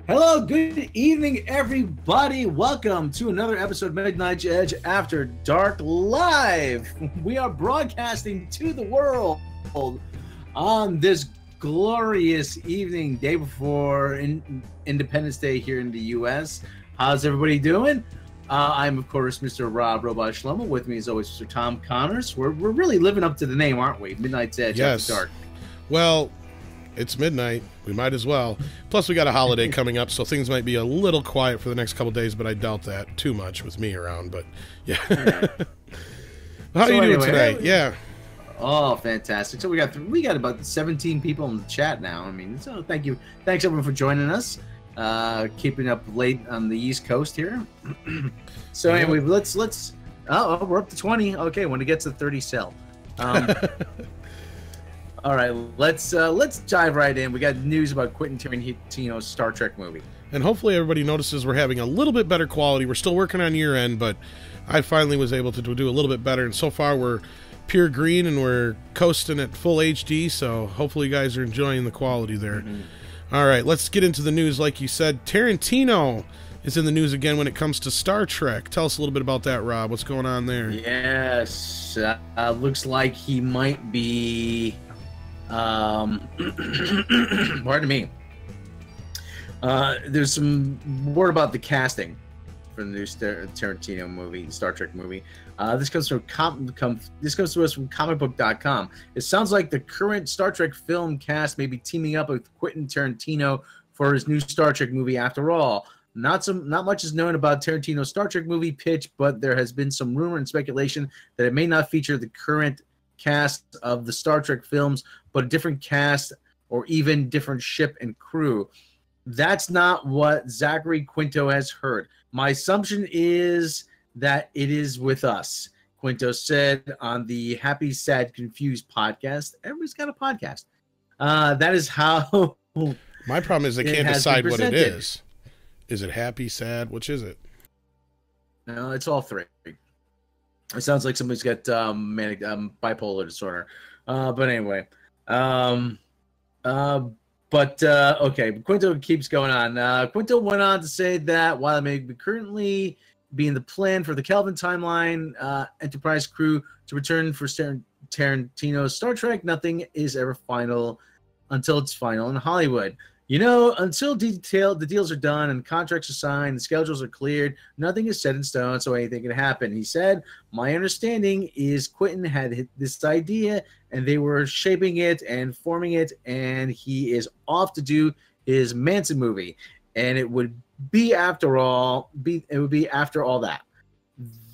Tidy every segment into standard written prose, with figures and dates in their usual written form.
Hello, good evening, everybody. Welcome to another episode of Midnight Edge After Dark Live. We are broadcasting to the world on this glorious evening, day before Independence Day here in the U.S. How's everybody doing? I'm, of course, Mr. Robb Shlomo. With me, as always, Mr. Tom Connors. We're really living up to the name, aren't we? Midnight's Edge After Dark. Well, it's midnight. We might as well. Plus, we got a holiday coming up, so things might be a little quiet for the next couple days, but I doubt that too much with me around. But, yeah. How are you doing today? Yeah. Oh, fantastic. So we got about 17 people in the chat now. I mean, so thank you. Thanks, everyone, for joining us. Keeping up late on the East Coast here. So anyway, let's oh, we're up to 20. Okay, when it gets to 30, sell. All right, let's dive right in. We got news about Quentin Tarantino's Star Trek movie. And hopefully everybody notices we're having a little bit better quality. We're still working on year end, but I finally was able to do a little bit better. And so far we're pure green and we're coasting at full HD, so hopefully you guys are enjoying the quality there. All right, let's get into the news. Like you said, Tarantino is in the news again when it comes to Star Trek. Tell us a little bit about that, Rob. What's going on there? Yes, looks like he might be... pardon me. There's some word about the casting for the new Tarantino movie, Star Trek movie. This comes to us from comicbook.com. It sounds like the current Star Trek film cast may be teaming up with Quentin Tarantino for his new Star Trek movie. After all, not much is known about Tarantino's Star Trek movie pitch, but there has been some rumor and speculation that it may not feature the current cast of the Star Trek films, but a different cast or even different ship and crew. That's not what Zachary Quinto has heard. My assumption is that it is with us. Quinto said on the Happy, Sad, Confused podcast. Everybody's got a podcast. That is how... My problem is they can't decide what it is. Is it happy, sad? Which is it? No, it's all three. It sounds like somebody's got manic bipolar disorder. But anyway. Okay, Quinto keeps going on. Quinto went on to say that while it may be currently being the plan for the Kelvin timeline Enterprise crew to return for Tarantino's Star Trek, nothing is ever final until it's final in Hollywood. You know, until the deals are done and contracts are signed, the schedules are cleared, nothing is set in stone, so anything can happen. He said, my understanding is Quentin had this idea, and they were shaping it and forming it, and he is off to do his Manson movie. And it would be after all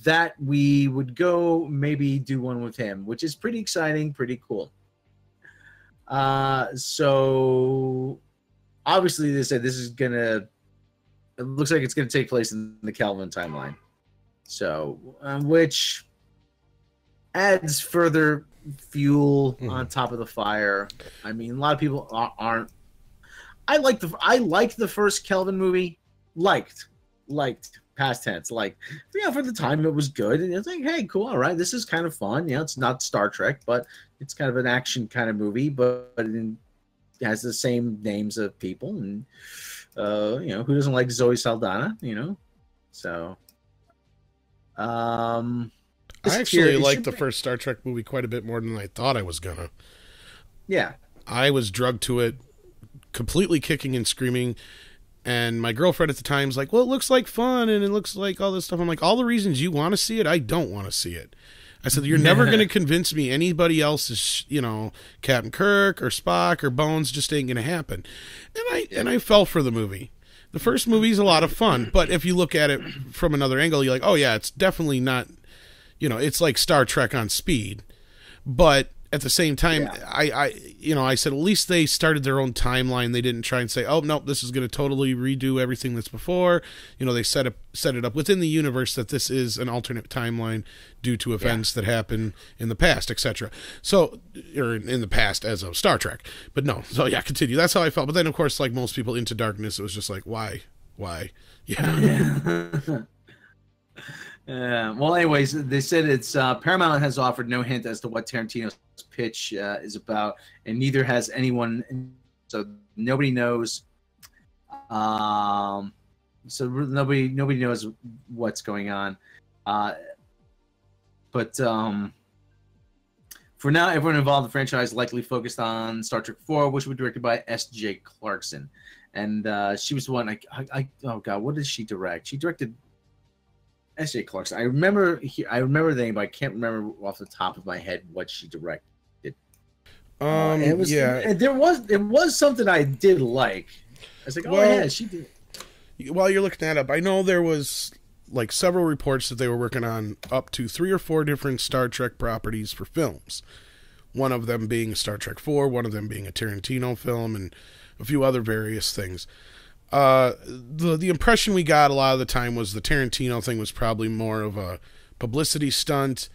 that we would go maybe do one with him, which is pretty exciting, pretty cool. So... obviously, they said this is it looks like it's gonna take place in the Kelvin timeline, so which adds further fuel on top of the fire. I mean, a lot of people aren't. I liked the first Kelvin movie. Liked past tense. Like, yeah, for the time it was good, and it's like, hey, cool, all right, this is kind of fun. You know, it's not Star Trek, but it's kind of an action kind of movie, but has the same names of people, and you know, who doesn't like Zoe Saldana, you know? So I actually liked the first Star Trek movie quite a bit more than I thought I was gonna. Yeah, I was drugged to it, completely kicking and screaming, and my girlfriend at the time was like, well, it looks like fun and it looks like all this stuff. I'm like, all the reasons you want to see it, I don't want to see it. I said, you're never going to convince me anybody else is, you know, Captain Kirk or Spock or Bones, just ain't going to happen. And I fell for the movie. The first movie's a lot of fun, but if you look at it from another angle, you're like, oh yeah, it's definitely not, you know, it's like Star Trek on speed. But at the same time, I said, at least they started their own timeline. They didn't try and say, oh, nope, this is going to totally redo everything that's before. You know, they set it up within the universe that this is an alternate timeline due to events that happen in the past, etc. So, or in the past as of Star Trek. But no, so yeah, continue. That's how I felt. But then, of course, like most people, Into Darkness, it was just like, why? Yeah. Well, anyways, they said it's Paramount has offered no hint as to what Tarantino's pitch is about, and neither has anyone, so nobody knows So nobody knows what's going on. But for now, everyone involved in the franchise likely focused on Star Trek 4, which was directed by S.J. Clarkson. And she was the one, oh God, what did she direct? She directed S.J. Clarkson. I remember the name, but I can't remember off the top of my head what she directed. It was something I did like. I was like, yeah, she did. While you're looking that up, I know there was like several reports that they were working on up to 3 or 4 different Star Trek properties for films. One of them being Star Trek 4, one of them being a Tarantino film, and a few other various things. The impression we got a lot of the time was the Tarantino thing was probably more of a publicity stunt,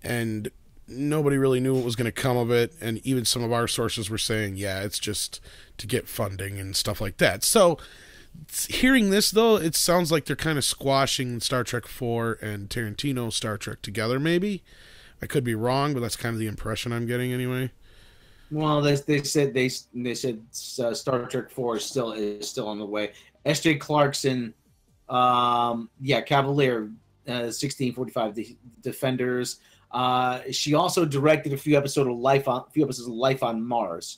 and nobody really knew what was going to come of it. And even some of our sources were saying, yeah, it's just to get funding and stuff like that. So hearing this, though, it sounds like they're kind of squashing Star Trek 4 and Tarantino Star Trek together, maybe. I could be wrong, but that's kind of the impression I'm getting anyway. Well, they said Star Trek 4 is still on the way. S.J. Clarkson, Cavalier, 1645, the Defenders. She also directed a few episodes of Life on Mars.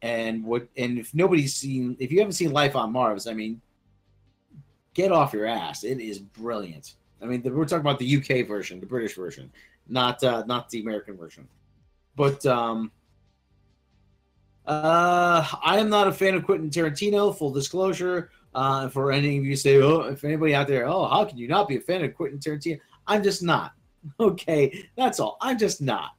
And if you haven't seen Life on Mars, I mean, get off your ass. It is brilliant. I mean, we're talking about the UK version, the British version, not the American version. But I am not a fan of Quentin Tarantino. Full disclosure. For any of you say, if anybody out there, how can you not be a fan of Quentin Tarantino? I'm just not. Okay, that's all. I'm just not.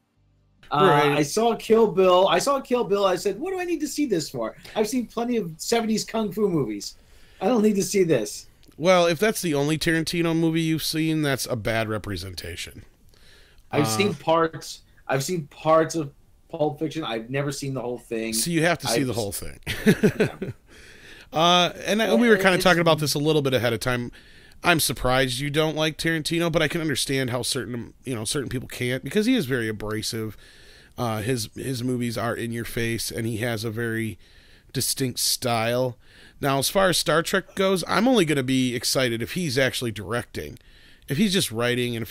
Right. I saw Kill Bill. I said, what do I need to see this for? I've seen plenty of 70s kung fu movies. I don't need to see this. Well, if that's the only Tarantino movie you've seen, that's a bad representation. I've seen parts. I've seen parts of Pulp Fiction. I've never seen the whole thing. So you have to see the whole thing. We were kind of talking about this a little bit ahead of time. I'm surprised you don't like Tarantino, but I can understand how certain people can't, because he is very abrasive. His movies are in your face, and he has a very distinct style. Now, as far as Star Trek goes, I'm only going to be excited if he's actually directing. If he's just writing and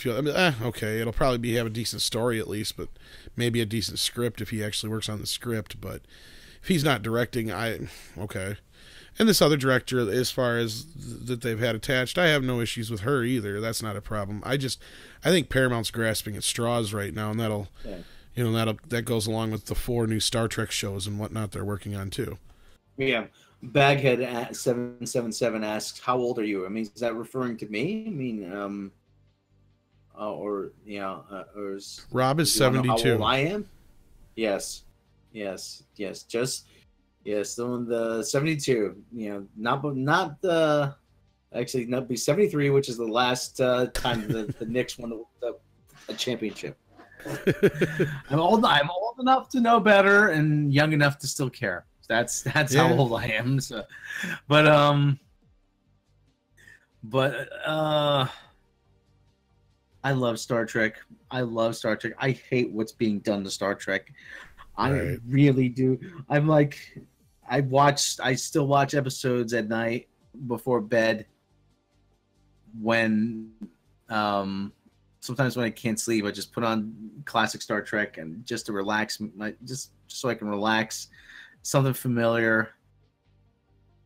okay, it'll probably have a decent story at least, but maybe a decent script if he actually works on the script. But if he's not directing, okay. And this other director, as far as that they've had attached, I have no issues with her either. That's not a problem. I think Paramount's grasping at straws right now, and that goes along with the 4 new Star Trek shows and whatnot they're working on too. Yeah. Baghead at 777 asks, "How old are you?" I mean, is that referring to me? I mean, or is Rob is 72. How old I am? Yes. Still in the 72. Not the. Actually, not be 73, which is the last time the Knicks won a championship. I'm old enough to know better and young enough to still care. That's how old I am. So, but I love Star Trek. I hate what's being done to Star Trek. I really do. I'm like, I still watch episodes at night before bed when sometimes when I can't sleep, I just put on classic Star Trek and just to relax, just so I can relax, something familiar.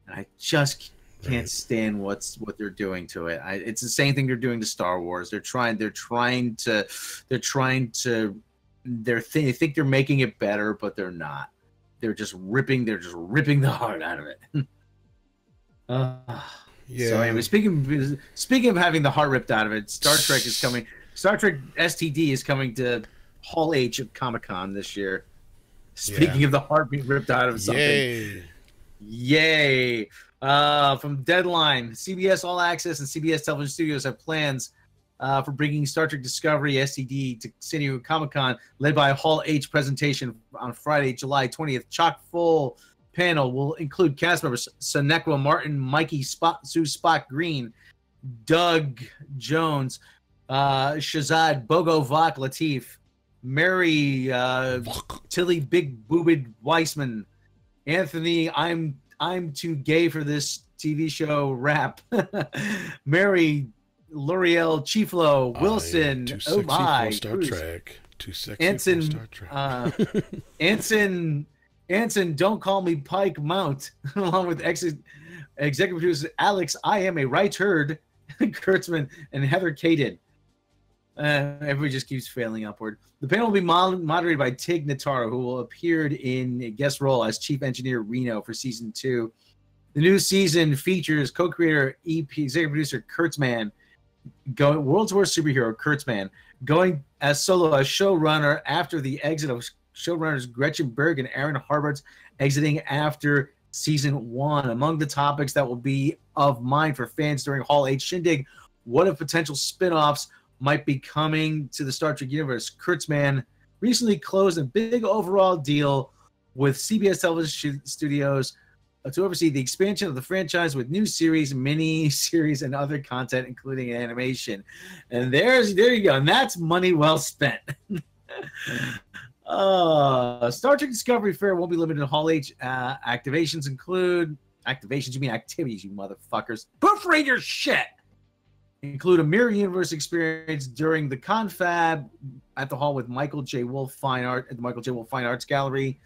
And I just can't stand what they're doing to it. It's the same thing they're doing to Star Wars. They think they're making it better, but they're not. They're just ripping the heart out of it. So anyway, speaking of having the heart ripped out of it, Star Trek is coming. Star Trek STD is coming to Hall H at Comic-Con this year. Speaking of the heart being ripped out of something. Yay. From Deadline, CBS All Access and CBS Television Studios have plans for bringing Star Trek Discovery STD to San Diego Comic-Con, led by a Hall H presentation on Friday, July 20th. Chock-full panel will include cast members Sonequa Martin, Mikey Sue Spock Green, Doug Jones, Shazad Bogo Vok Latif, Mary Tilly Big Boobed Weissman, Anthony I'm too gay for this TV show rap. Mary L'Oreal Chiflo Wilson. Too Oh sexy my. for Star Cruz. Trek. Too sexy Anson, for Star Trek. Anson, don't call me Pike Mount, along with executive producer Alex, I am a right herd, Kurtzman, and Heather Caden. Everybody just keeps failing upward. The panel will be moderated by Tig Notaro, who will appear in a guest role as Chief Engineer Reno for Season 2. The new season features co-creator, executive producer Kurtzman, world's worst superhero Kurtzman, going as solo as showrunner after the exit of showrunners Gretchen Berg and Aaron Harbert's exiting after Season 1. Among the topics that will be of mind for fans during Hall H Shindig, what if potential spin-offs might be coming to the Star Trek universe? Kurtzman recently closed a big overall deal with CBS Television Studios to oversee the expansion of the franchise with new series, mini-series, and other content, including animation. And there you go. And that's money well spent. Star Trek Discovery Fair won't be limited to Hall H. Activations include... Activations? You mean activities, you motherfuckers. Proofread your shit! Include a mirror universe experience during the confab at the hall with Michael J. Wolf Fine Art at the Michael J. Wolf Fine Arts Gallery,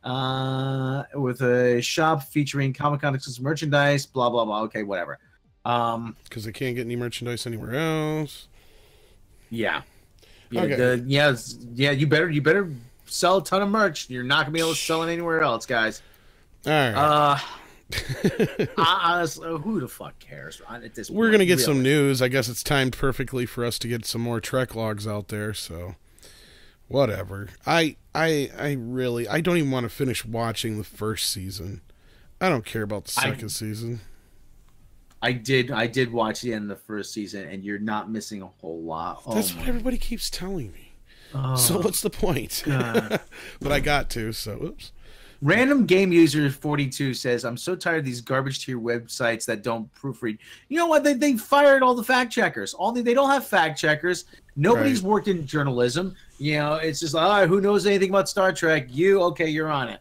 with a shop featuring Comic-Con exclusive merchandise, blah, blah, blah. Okay, whatever. Because they can't get any merchandise anywhere else. Yeah. Okay. You better sell a ton of merch. You're not going to be able to sell it anywhere else, guys. All right. Honestly, who the fuck cares? At this We're going to get some news. I guess it's timed perfectly for us to get some more Trek logs out there, so... Whatever. I don't even want to finish watching the first season. I don't care about the second season. I did watch the end of the first season, and you're not missing a whole lot. That's what everybody keeps telling me. So what's the point? But I got to, so oops. Random Game User 42 says, I'm so tired of these garbage tier websites that don't proofread. You know what? They fired all the fact checkers. They don't have fact checkers. Nobody's worked in journalism. You know, it's just like, who knows anything about Star Trek? Okay, you're on it.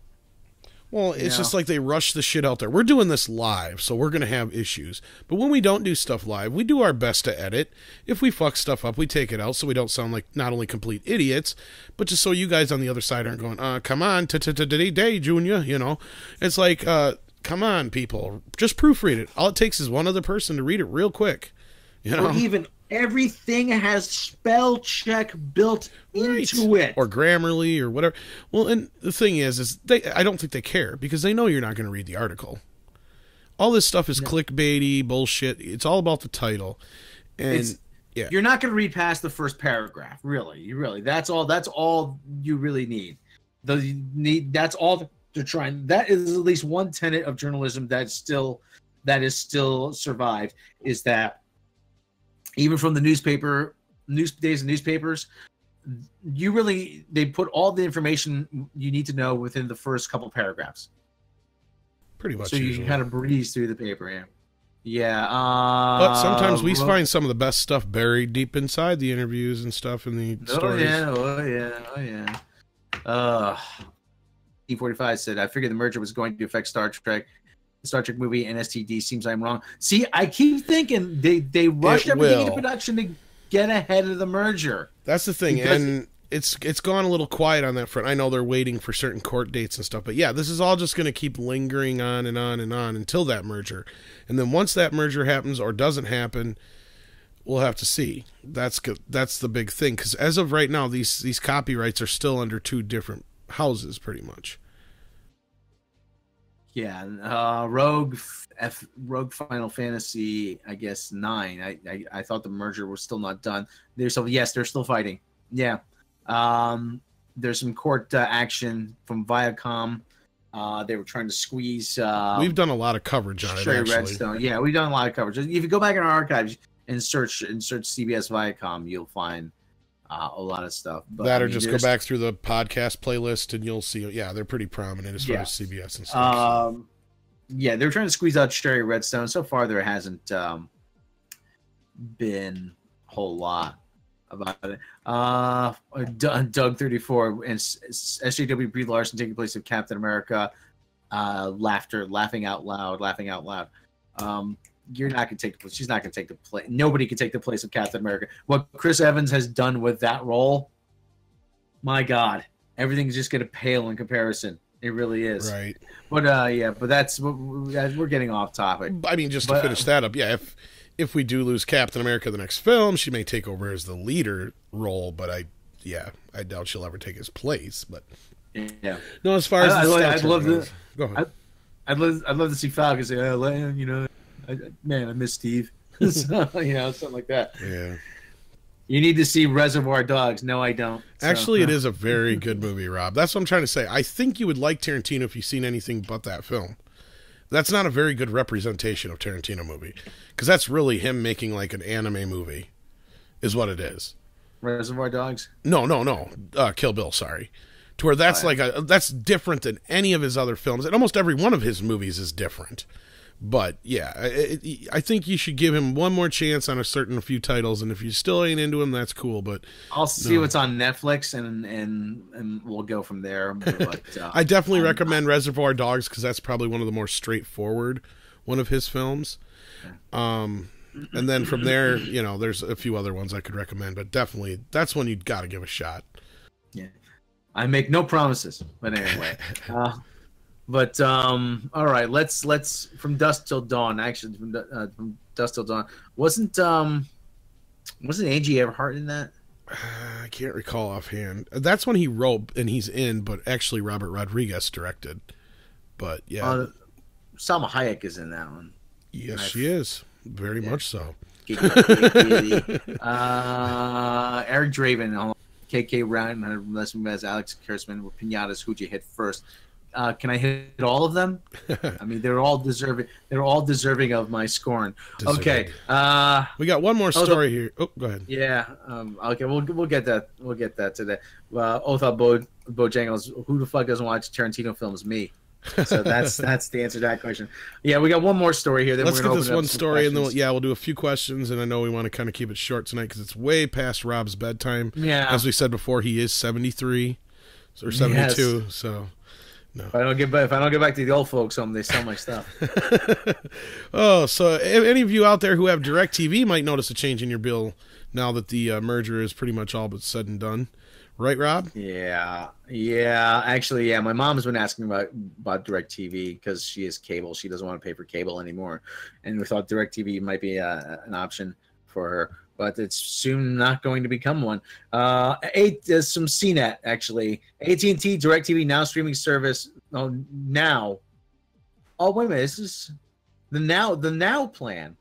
Well, it's just like they rush the shit out there. We're doing this live, so we're going to have issues. But when we don't do stuff live, we do our best to edit. If we fuck stuff up, we take it out so we don't sound like not only complete idiots, but just so you guys on the other side aren't going, come on, day, Junior, you know. It's like, come on, people. Just proofread it. All it takes is one other person to read it real quick. You know? Or even everything has spell check built into it, or Grammarly or whatever. Well, and the thing is I don't think they care because they know you're not going to read the article. All this stuff is clickbaity bullshit. It's all about the title, and you're not going to read past the first paragraph. Really, that's all you really need. That's all they're trying. That is at least one tenet of journalism that is still survived, is that even from the days of newspapers, they put all the information you need to know within the first couple paragraphs. Pretty much. So you can kind of breeze through the paper, yeah. But sometimes we find some of the best stuff buried deep inside the interviews and stuff in the stories. Oh yeah. E45 said, I figured the merger was going to affect Star Trek. The Star Trek movie and STD seems I'm wrong. See, I keep thinking they rushed everything into production to get ahead of the merger. That's the thing, and it's gone a little quiet on that front. I know they're waiting for certain court dates and stuff, but yeah, this is all just going to keep lingering on and on and on until that merger. And then once that merger happens or doesn't happen, we'll have to see. That's the big thing, because as of right now, these copyrights are still under two different houses, pretty much. Yeah, Rogue Final Fantasy, I guess 9. I thought the merger was still not done. They're still fighting. Yeah, there's some court action from Viacom. They were trying to squeeze. We've done a lot of coverage on it. Actually, Redstone. Yeah, we've done a lot of coverage. If you go back in our archives and search CBS Viacom, you'll find a lot of stuff. But, just go back through the podcast playlist and you'll see. Yeah, they're pretty prominent as far as CBS and stuff. Yeah, they're trying to squeeze out Sherry Redstone. So far, there hasn't been a whole lot about it. Doug 34 and SJW Brie Larson taking place of Captain America. laughter, laughing out loud, laughing out loud. You're not going to take the place. She's not going to take the place. Nobody can take the place of Captain America. What Chris Evans has done with that role, my God, everything's just going to pale in comparison. It really is. Right. But yeah, but we're getting off topic. I mean, just to finish that up, yeah, if we do lose Captain America the next film, she may take over as the leader role, but I doubt she'll ever take his place. But yeah, no, as far as I'd love to. Go ahead. I'd love to see Falcon say, you know, man, I miss Steve. So, you know, something like that. Yeah. You need to see Reservoir Dogs. No, I don't. So, Actually, it is a very good movie, Rob. That's what I'm trying to say. I think you would like Tarantino if you've seen anything but that film. That's not a very good representation of Tarantino movie, because that's really him making like an anime movie, is what it is. Reservoir Dogs? No. Kill Bill, sorry. To where that's that's different than any of his other films, and almost every one of his movies is different. But yeah, I think you should give him one more chance on a few titles, and if you still ain't into him, that's cool. But I'll see what's on Netflix, and we'll go from there. But, I definitely recommend Reservoir Dogs, because that's probably one of the more straightforward one of his films. And then from there, you know, there's a few other ones I could recommend, but definitely that's one you'd got to give a shot. Yeah, I make no promises, but anyway. All right, let's from dusk till dawn. Actually, from dusk till dawn. Wasn't Angie Everhart in that? I can't recall offhand. That's when he wrote and he's in, but actually Robert Rodriguez directed. But yeah, Salma Hayek is in that one. Yes, she is. Very much so. Eric Draven, KK Ryan, Leslie Mez, Alex Kurtzman with Pinatas. Who'd you hit first? Can I hit all of them? I mean, they're all deserving. They're all deserving of my scorn. Deserved. Okay. We got one more story here. Oh, go ahead. Yeah. Okay. We'll get that. We'll get that today. Bojangles. Who the fuck doesn't watch Tarantino films? Me. So that's the answer to that question. Yeah, we got one more story here. Then let's get this one story, and then we'll do a few questions. And I know we want to kind of keep it short tonight because it's way past Rob's bedtime. Yeah. As we said before, he is 73 or 72. Yes. So. No. If I don't get back to the old folks home, they sell my stuff. Oh, so any of you out there who have DirecTV might notice a change in your bill now that the merger is pretty much all but said and done. Right, Rob? Yeah. Actually, yeah. My mom's been asking about DirecTV because she has cable. She doesn't want to pay for cable anymore, and we thought DirecTV might be an option for her. But it's soon not going to become one. There's some CNET, actually. at&t DirecTV Now streaming service. Oh, now. Oh, wait a minute. This is the Now plan.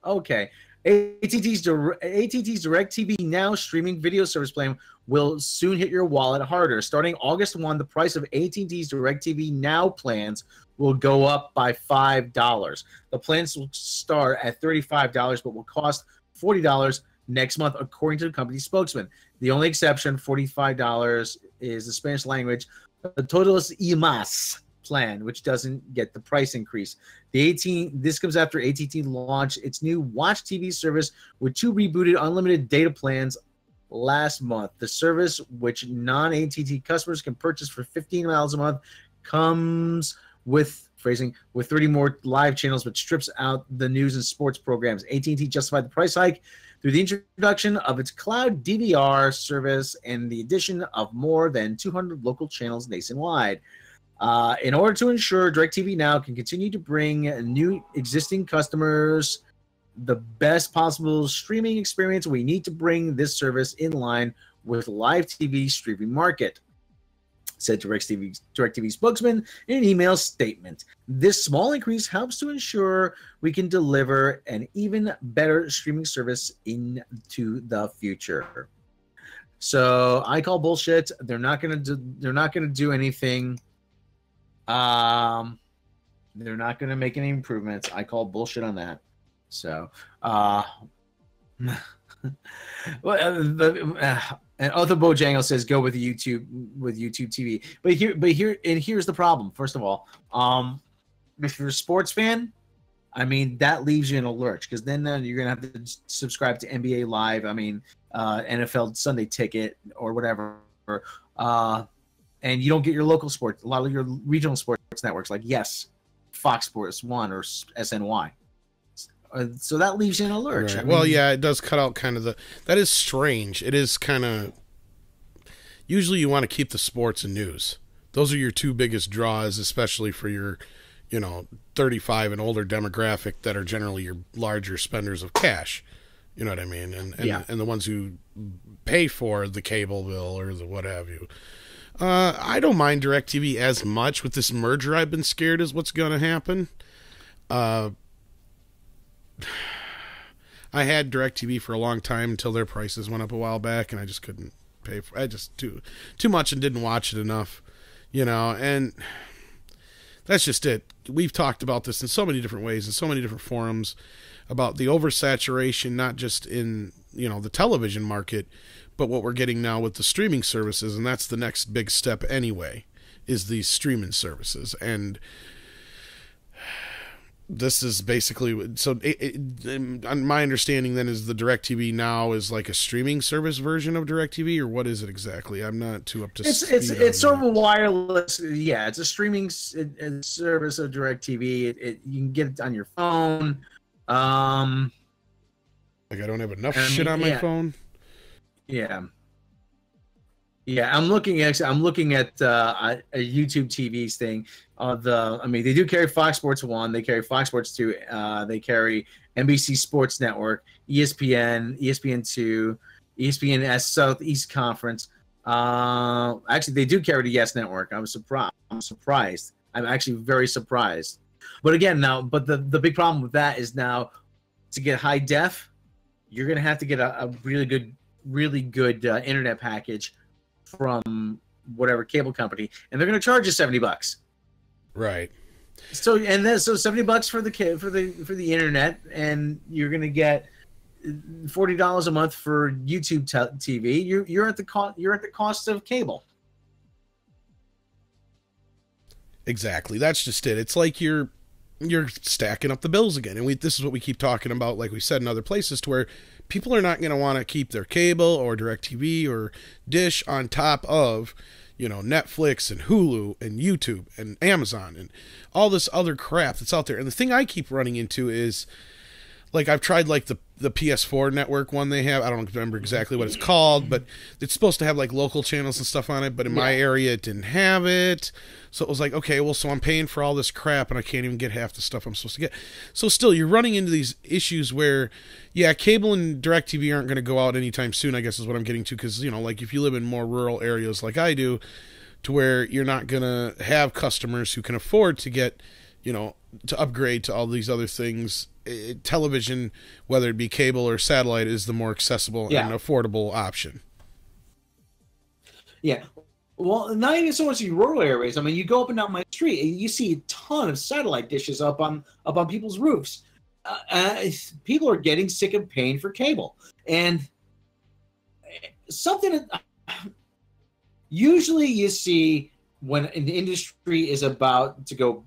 Okay. at&t's DirecTV Now streaming video service plan will soon hit your wallet harder. Starting August 1, the price of at&t's DirecTV Now plans will go up by $5. The plans will start at $35, but will cost $40 next month, according to the company's spokesman. The only exception, $45, is the Spanish language the Todos y Más plan, which doesn't get the price increase. This comes after at&t launched its new Watch TV service with 2 rebooted unlimited data plans last month. The service, which non-at&t customers can purchase for $15 a month, comes with 30 more live channels, but strips out the news and sports programs. at&t justified the price hike through the introduction of its cloud DVR service and the addition of more than 200 local channels nationwide. In order to ensure DirecTV Now can continue to bring new existing customers the best possible streaming experience, we need to bring this service in line with live TV streaming market, said DirecTV spokesman in an email statement. This small increase helps to ensure we can deliver an even better streaming service into the future. So I call bullshit. They're not gonna do anything. They're not gonna make any improvements. I call bullshit on that. So and other Bojangle says go with YouTube TV. But here's the problem. First of all, if you're a sports fan, I mean that leaves you in a lurch because then you're gonna have to subscribe to NBA Live. I mean NFL Sunday Ticket or whatever. and you don't get your local sports, a lot of your regional sports networks, like Fox Sports 1 or SNY. So that leaves you in a lurch. Right. Well, yeah, it does cut out kind of that is strange. It is kind of, usually you want to keep the sports and news. Those are your two biggest draws, especially for your, 35 and older demographic that are generally your larger spenders of cash. You know what I mean? And the ones who pay for the cable bill or the what have you. I don't mind DirecTV as much. With this merger, I've been scared is what's going to happen. I had DirecTV for a long time until their prices went up a while back, and I just couldn't pay for it. I just too much and didn't watch it enough, and that's just it. We've talked about this in so many different ways, in so many different forums, about the oversaturation, not just in, the television market, but what we're getting now with the streaming services, and that's the next big step anyway, is these streaming services. And this is basically, so my understanding then is the DirecTV now is like a streaming service version of DirecTV, or what is it exactly? I'm not too up to speed. It's sort of a wireless, it's a streaming service of DirecTV. You can get it on your phone. Like I don't have enough shit on my phone. Yeah. I'm looking at a YouTube TV's thing. They do carry Fox Sports 1, they carry Fox Sports 2, they carry NBC Sports Network, ESPN, ESPN2, ESPN Southeast Conference. Actually, they do carry the Yes Network. I'm surprised. I'm actually very surprised. But again, the big problem with that is now, to get high def, you're gonna have to get a really good internet package from whatever cable company, and they're going to charge you $70. Right. So $70 for the internet, and you're going to get $40 a month for YouTube TV. You're at the cost of cable. Exactly. That's just it. It's like you're stacking up the bills again, and this is what we keep talking about, like we said in other places, to where people are not going to want to keep their cable or DirecTV or Dish on top of, Netflix and Hulu and YouTube and Amazon and all this other crap that's out there. And the thing I keep running into is, like, I've tried like the PS4 network one they have. I don't remember exactly what it's called, but it's supposed to have like local channels and stuff on it. But in my area, it didn't have it. So it was like, okay, well, so I'm paying for all this crap and I can't even get half the stuff I'm supposed to get. So still, you're running into these issues where, cable and DirecTV aren't going to go out anytime soon, I guess is what I'm getting to. Because, like if you live in more rural areas like I do, to where you're not going to have customers who can afford to get, to upgrade to all these other things. Television, whether it be cable or satellite, is the more accessible and affordable option. Yeah. Well, not even so much in rural areas. I mean, you go up and down my street, and you see a ton of satellite dishes up on people's roofs. People are getting sick of paying for cable, and something that usually you see when an industry is about to go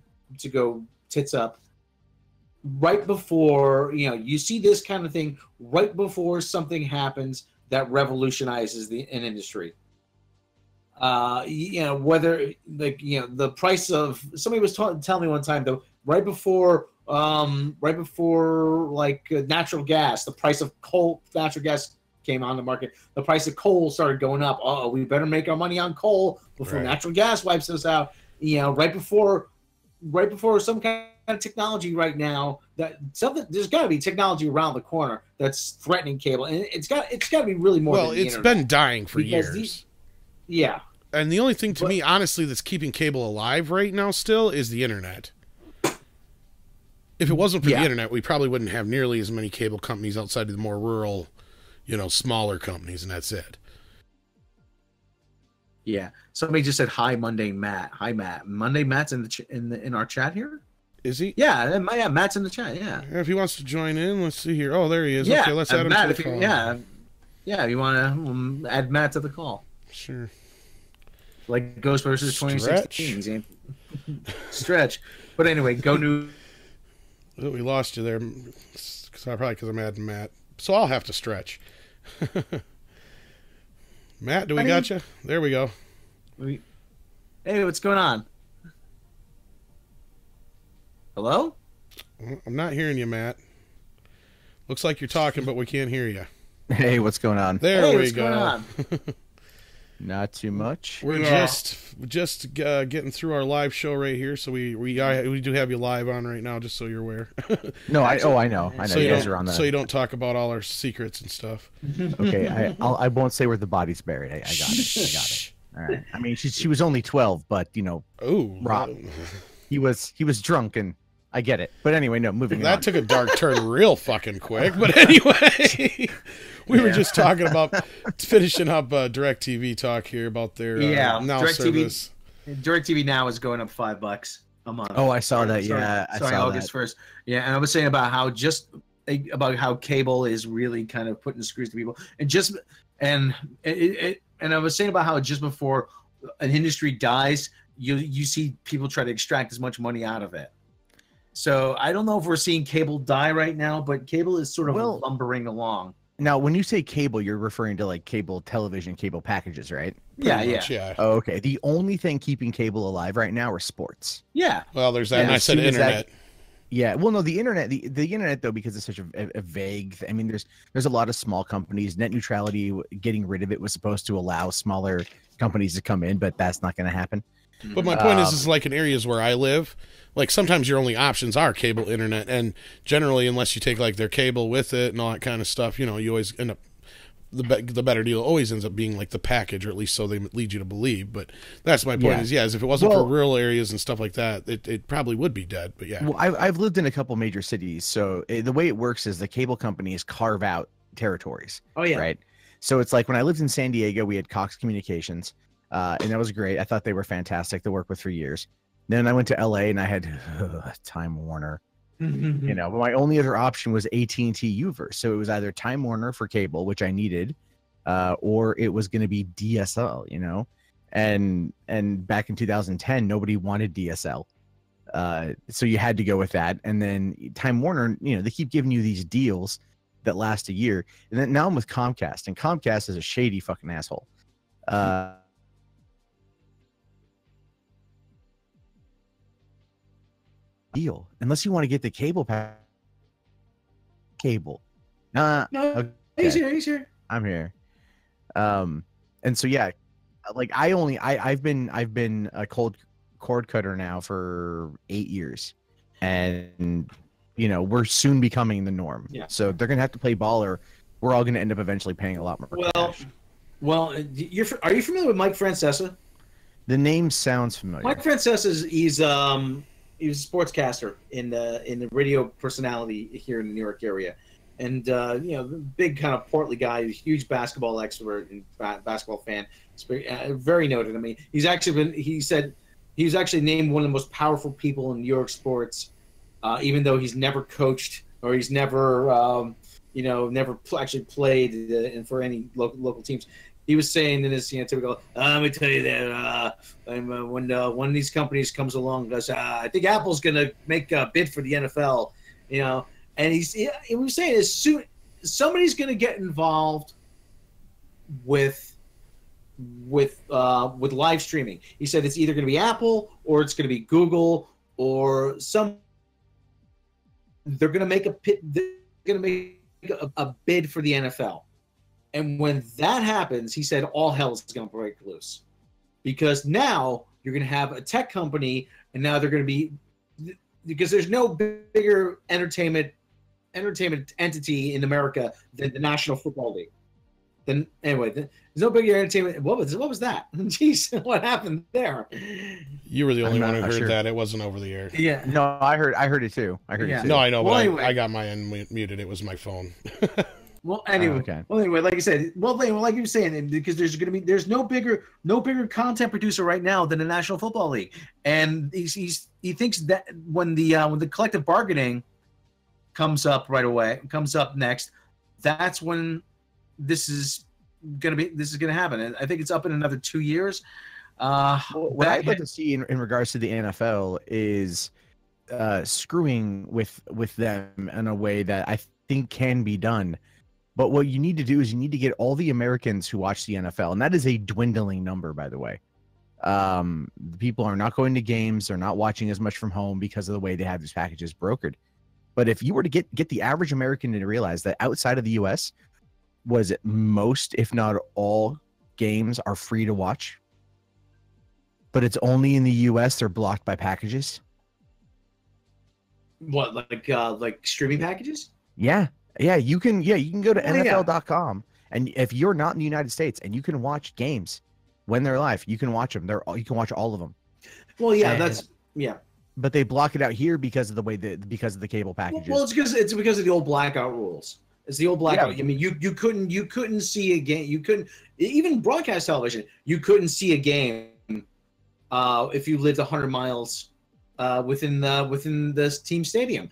tits up. Right before, you see this kind of thing right before something happens that revolutionizes an industry. Whether the price of, somebody was telling me one time though, right before natural gas, the price of natural gas came on the market, the price of coal started going up. Oh, we better make our money on coal before natural gas wipes us out. Right before some kind of technology right now, there's got to be technology around the corner that's threatening cable, and it's got to be really more. Well, it's been dying for years. And the only thing to me, honestly, that's keeping cable alive right now still is the internet. If it wasn't for the internet, we probably wouldn't have nearly as many cable companies outside of the more rural, smaller companies, and that's it. Yeah. Somebody just said hi, Mundane Matt. Hi, Matt. Mundane Matt's in our chat here. Is he? Yeah, Matt's in the chat. Yeah. If he wants to join in, let's see here. Oh, there he is. Yeah, okay, let's add him to the call. If you want to add Matt to the call. Sure. Like Ghostbusters 2016. Stretch. But anyway, go new. We lost you there. Probably because I'm adding Matt. So I'll have to stretch. Matt, do we got you? There we go. Hey, what's going on? Hello? I'm not hearing you, Matt. Looks like you're talking, but we can't hear you. Hey, what's going on? There Hey, we what's go. going on? Not too much. We're just getting through our live show right here, so we do have you live on right now, just so you're aware. No, I know. So you you guys don't are on the. so you don't talk about all our secrets and stuff. Okay, I won't say where the body's buried. I got it. All right. I mean, she was only 12, but Oh, Rob, he was drunk, and I get it. But anyway, no, moving on. that took a dark turn real fucking quick. But anyway, we were just talking about finishing up DirecTV talk here about their now service. DirecTV now is going up $5 a month. Oh, I saw that. Yeah, I saw August that. 1st. Yeah, and I was saying about how cable is really kind of putting screws to people, and I was saying about how just before an industry dies, you see people try to extract as much money out of it. So I don't know if we're seeing cable die right now, but cable is sort of lumbering along. Now, when you say cable, you're referring to like cable television, cable packages, right? Yeah. Oh, okay. The only thing keeping cable alive right now are sports. Yeah. Well, there's that. And I said internet. Yeah, well, no, the internet, the internet though, because it's such a vague. I mean, there's a lot of small companies. Net neutrality, getting rid of it was supposed to allow smaller companies to come in, but that's not going to happen. But my point is like in areas where I live, like sometimes your only options are cable internet, and generally, unless you take like their cable with it and all that kind of stuff, you always end up the better deal always ends up being like the package, or at least so they lead you to believe. But that's my point. Is if it wasn't for rural areas and stuff like that, it probably would be dead. But yeah, well, I've lived in a couple major cities, so the way it works is the cable companies carve out territories. Oh yeah, right. So it's like when I lived in San Diego, we had Cox Communications. And that was great. I thought they were fantastic to work with for years. Then I went to LA and I had Time Warner. But my only other option was at&t Uverse. So it was either Time Warner for cable, which I needed, or it was going to be DSL. And back in 2010, nobody wanted DSL, so you had to go with that. And then Time Warner, they keep giving you these deals that last a year. And then now I'm with Comcast, and Comcast is a shady fucking asshole. Deal unless you want to get the cable no, okay. He's here. I'm here. And so like I've been a cold cord cutter now for 8 years, and we're soon becoming the norm. So they're gonna have to play ball, or we're all gonna end up eventually paying a lot more cash. Are you familiar with Mike Francesa? The name sounds familiar. Mike Francesa he's a sportscaster in the radio personality here in the New York area, and big kind of portly guy, huge basketball expert and basketball fan, very noted. I mean, he was actually named one of the most powerful people in New York sports, even though he's never coached or he's never never actually played for any local teams. He was saying in his typical, let me tell you that when one of these companies comes along, goes, I think Apple's going to make a bid for the NFL, and he was saying as soon somebody's going to get involved with live streaming. He said it's either going to be Apple or it's going to be Google or they're going to make a bid for the NFL. And when that happens, he said all hell is going to break loose, because now you're going to have a tech company, and now they're going to be, because there's no bigger entertainment entity in America than the National Football League. Then anyway, there's no bigger entertainment. What was that? Jeez, what happened there? You were the only one who heard that. It wasn't over the air. Yeah. No, I heard it too. It too. No, I know, but anyway. I got my end muted. It was my phone. Well, anyway, like I said, like you were saying, because there's no bigger content producer right now than the National Football League, and he thinks that when the collective bargaining comes up next, that's when this is gonna happen. And I think it's up in another 2 years. What I'd like to see in regards to the NFL is screwing with them in a way that I think can be done. But what you need to do is you need to get all the Americans who watch the NFL, and that is a dwindling number, by the way. People are not going to games, they're not watching as much from home because of the way they have these packages brokered. But if you were to get the average American to realize that outside of the US, was it most, if not all, games are free to watch, but it's only in the US they're blocked by packages. What, like streaming packages? Yeah, you can go to NFL.com, and if you're not in the United States and you can watch games when they're live, you can watch them. You can watch all of them. Well, yeah, and, but they block it out here because of the way because of the cable packages. Well, it's because of the old blackout rules. It's the old blackout. Yeah. I mean, you couldn't see a game. You couldn't even broadcast television. You couldn't see a game if you lived 100 miles within this team stadium.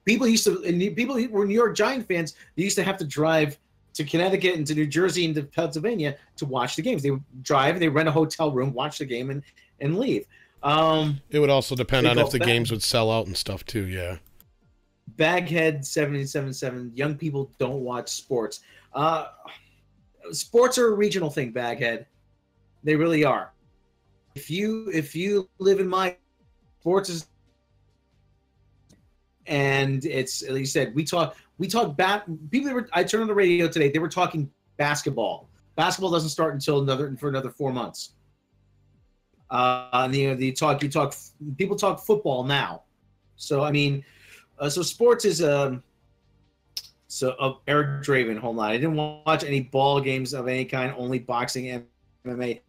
People who were New York Giant fans, they used to have to drive to Connecticut and to New Jersey and to Pennsylvania to watch the games. They would drive, they rent a hotel room, watch the game, and leave. It would also depend on if the games would sell out and stuff too. Yeah. Baghead 777. Young people don't watch sports. Sports are a regional thing, Baghead. They really are. If you live in my sports is, and it's, like you said, we talk people. I turned on the radio today. They were talking basketball. Basketball doesn't start until another 4 months. People talk football now. So I mean, so sports is Eric Draven. Hold on, I didn't watch any ball games of any kind. Only boxing and MMA.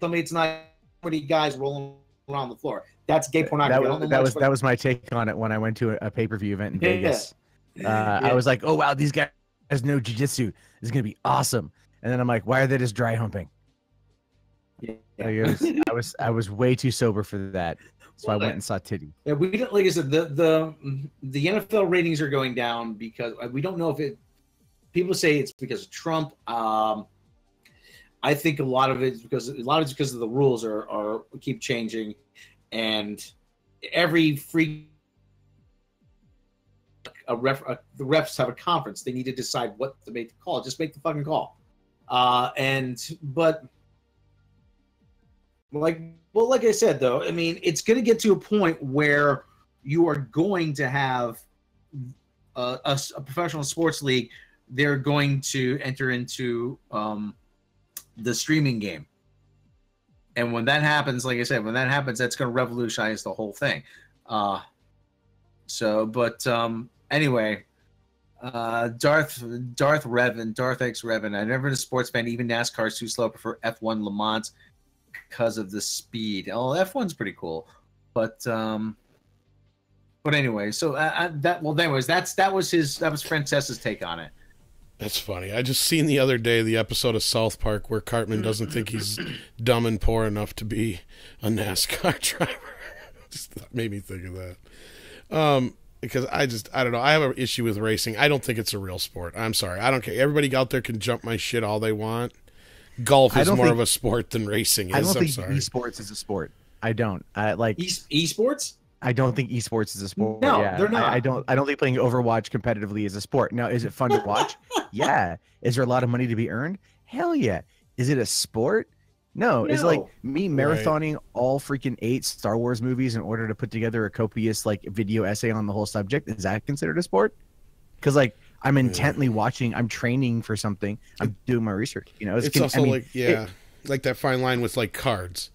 Tell me it's not 40 guys rolling around the floor. That's gay pornography. That was my take on it when I went to a pay-per-view event in Vegas. I was like, oh wow, these guys know jiu-jitsu. This is gonna be awesome. And then I'm like, why are they just dry humping? Yeah. I was way too sober for that, so I went and saw titty. Yeah, we don't, like I said, the NFL ratings are going down because we don't know if it. People say it's because of Trump. I think a lot of it's because of the rules are keep changing, and every free the refs have a conference. They need to decide what to make the call. Just make the fucking call. Like I said, though, I mean, it's going to get to a point where you are going to have a professional sports league. They're going to enter into the streaming game. And when that happens, like I said, that's going to revolutionize the whole thing. Anyway, Darth X Revan. I've never been a sports fan. Even NASCAR's too slow. I prefer F1 Le Mans because of the speed. Oh, F1's pretty cool, but anyway. So that was Francesa's take on it. That's funny. I just seen the other day the episode of South Park where Cartman doesn't think he's dumb and poor enough to be a NASCAR driver. Just made me think of that. Because I don't know. I have an issue with racing. I don't think it's a real sport. I'm sorry. I don't care. Everybody out there can jump my shit all they want. Golf is more of a sport than racing is. I don't think esports is a sport. I don't. I like esports. I don't think esports is a sport. No, they're not. I don't think playing Overwatch competitively is a sport. Now, is it fun to watch? Yeah. Is there a lot of money to be earned? Hell yeah. Is it a sport? No. It's like me marathoning all freaking 8 Star Wars movies in order to put together a copious video essay on the whole subject. Is that considered a sport? Because I'm intently watching. I'm training for something. I'm doing my research. It's also like that fine line with cards.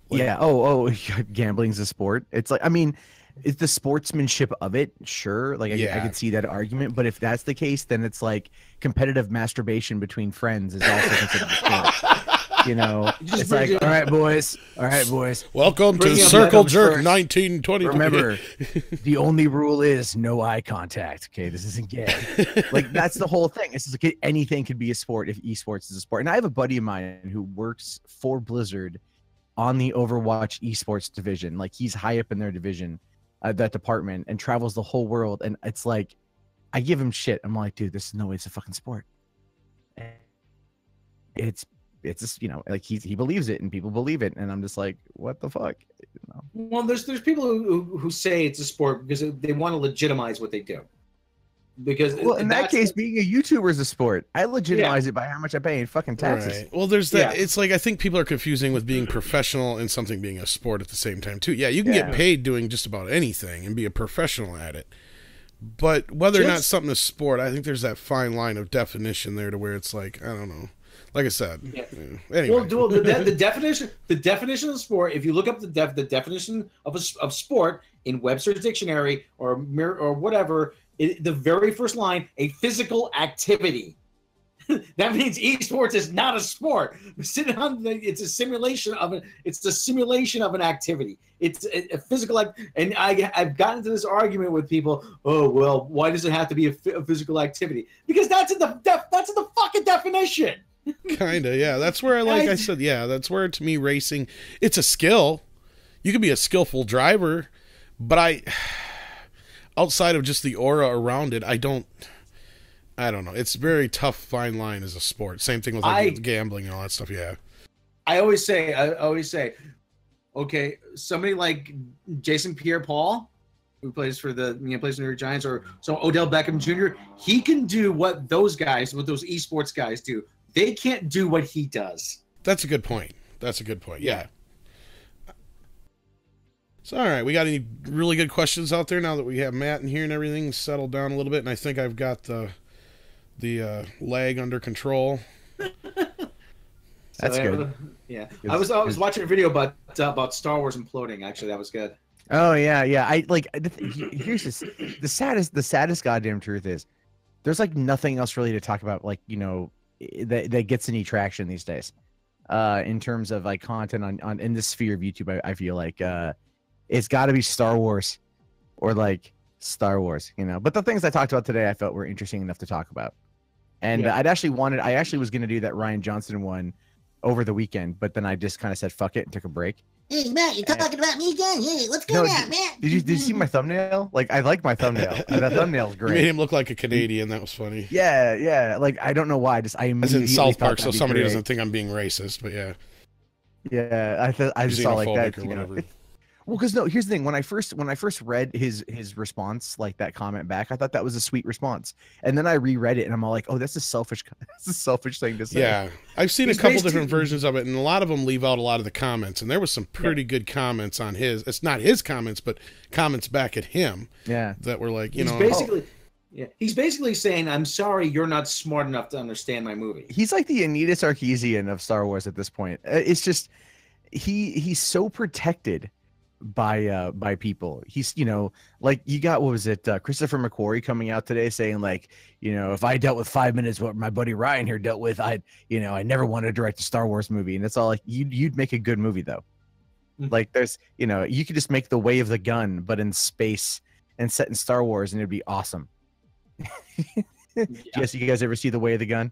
Gambling's a sport. It's it's the sportsmanship of it. Sure, I could see that argument. But if that's the case, then it's like competitive masturbation between friends is also considered a sport. It's like, all right, boys. Welcome to Circle Jerk 1920. Remember, the only rule is no eye contact. Okay, this isn't gay. That's the whole thing. It's like anything could be a sport if esports is a sport. And I have a buddy of mine who works for Blizzard on the Overwatch esports division. He's high up in their division, that department, and travels the whole world. And it's like, I give him shit. I'm like, dude, this is no way it's a fucking sport. It's just, he believes it and people believe it. And I'm just like, what the fuck? Well, there's people who say it's a sport because they want to legitimize what they do. because well, in that case, being a YouTuber is a sport. I legitimize it by how much I pay in fucking taxes. Right. Well, there's that. It's like I think people are confusing with being professional and something being a sport at the same time too. Yeah, you can get paid doing just about anything and be a professional at it. But whether or not something is sport, I think there's that fine line of definition there to where it's like, I don't know. Like I said. Yeah. Anyway. Well, the definition of sport, if you look up the definition of sport in Webster's dictionary or whatever, the very first line, a physical activity. That means esports is not a sport. It's a simulation of an activity. It's a physical and I've gotten into this argument with people. Oh well, why does it have to be a physical activity? Because that's in the fucking definition. Kinda, yeah. That's where I said, that's where to me racing, it's a skill. You can be a skillful driver, but outside of just the aura around it, I don't know. It's a very tough fine line as a sport. Same thing with gambling and all that stuff. Yeah. I always say, okay, somebody like Jason Pierre-Paul, who plays for the New York Giants, or so Odell Beckham Jr., he can do what those esports guys do. They can't do what he does. That's a good point. Yeah. So, all right, we got any really good questions out there now that we have Matt in here and everything settled down a little bit, and I think I've got the lag under control. That's good. Yeah, I was watching a video about Star Wars imploding. Actually, that was good. Oh yeah. Here's the saddest goddamn truth is, there's like nothing else really to talk about. Like, you know, that gets any traction these days. In terms of like content on in the sphere of YouTube, I feel like it's got to be Star Wars, or like Star Wars, you know. But the things I talked about today, I felt were interesting enough to talk about. And I actually was going to do that Rian Johnson one over the weekend, but then I just kind of said fuck it and took a break. Hey Matt, you're talking about me again? Hey, what's going on, Matt? Did you see my thumbnail? Like, I like my thumbnail. That thumbnail's great. You made him look like a Canadian. That was funny. Yeah. Like, I don't know why. I was in South Park, so somebody doesn't think I'm being racist. But yeah. Yeah, I just saw like that. Or whatever. Well, because no, here's the thing. When I first read his response, like that comment back, I thought that was a sweet response, and then I reread it, and I'm all like, "Oh, that's a selfish thing to say." Yeah, I've seen a couple different versions of it, and a lot of them leave out a lot of the comments, and there was some pretty good comments on his. It's not his comments, but comments back at him. Yeah, that were like, he's basically saying, "I'm sorry, you're not smart enough to understand my movie." He's like the Anita Sarkeesian of Star Wars at this point. It's just he's so protected by people. He's, you know, like, you got, what was it, Christopher McQuarrie coming out today saying, like, you know, if I dealt with 5 minutes what my buddy Ryan here dealt with, I never wanted to direct a Star Wars movie. And it's all like, you'd make a good movie though. Like, there's, you know, you could just make The Way of the Gun but in space and set in Star Wars, and it'd be awesome. Yes, you guys ever see The Way of the Gun?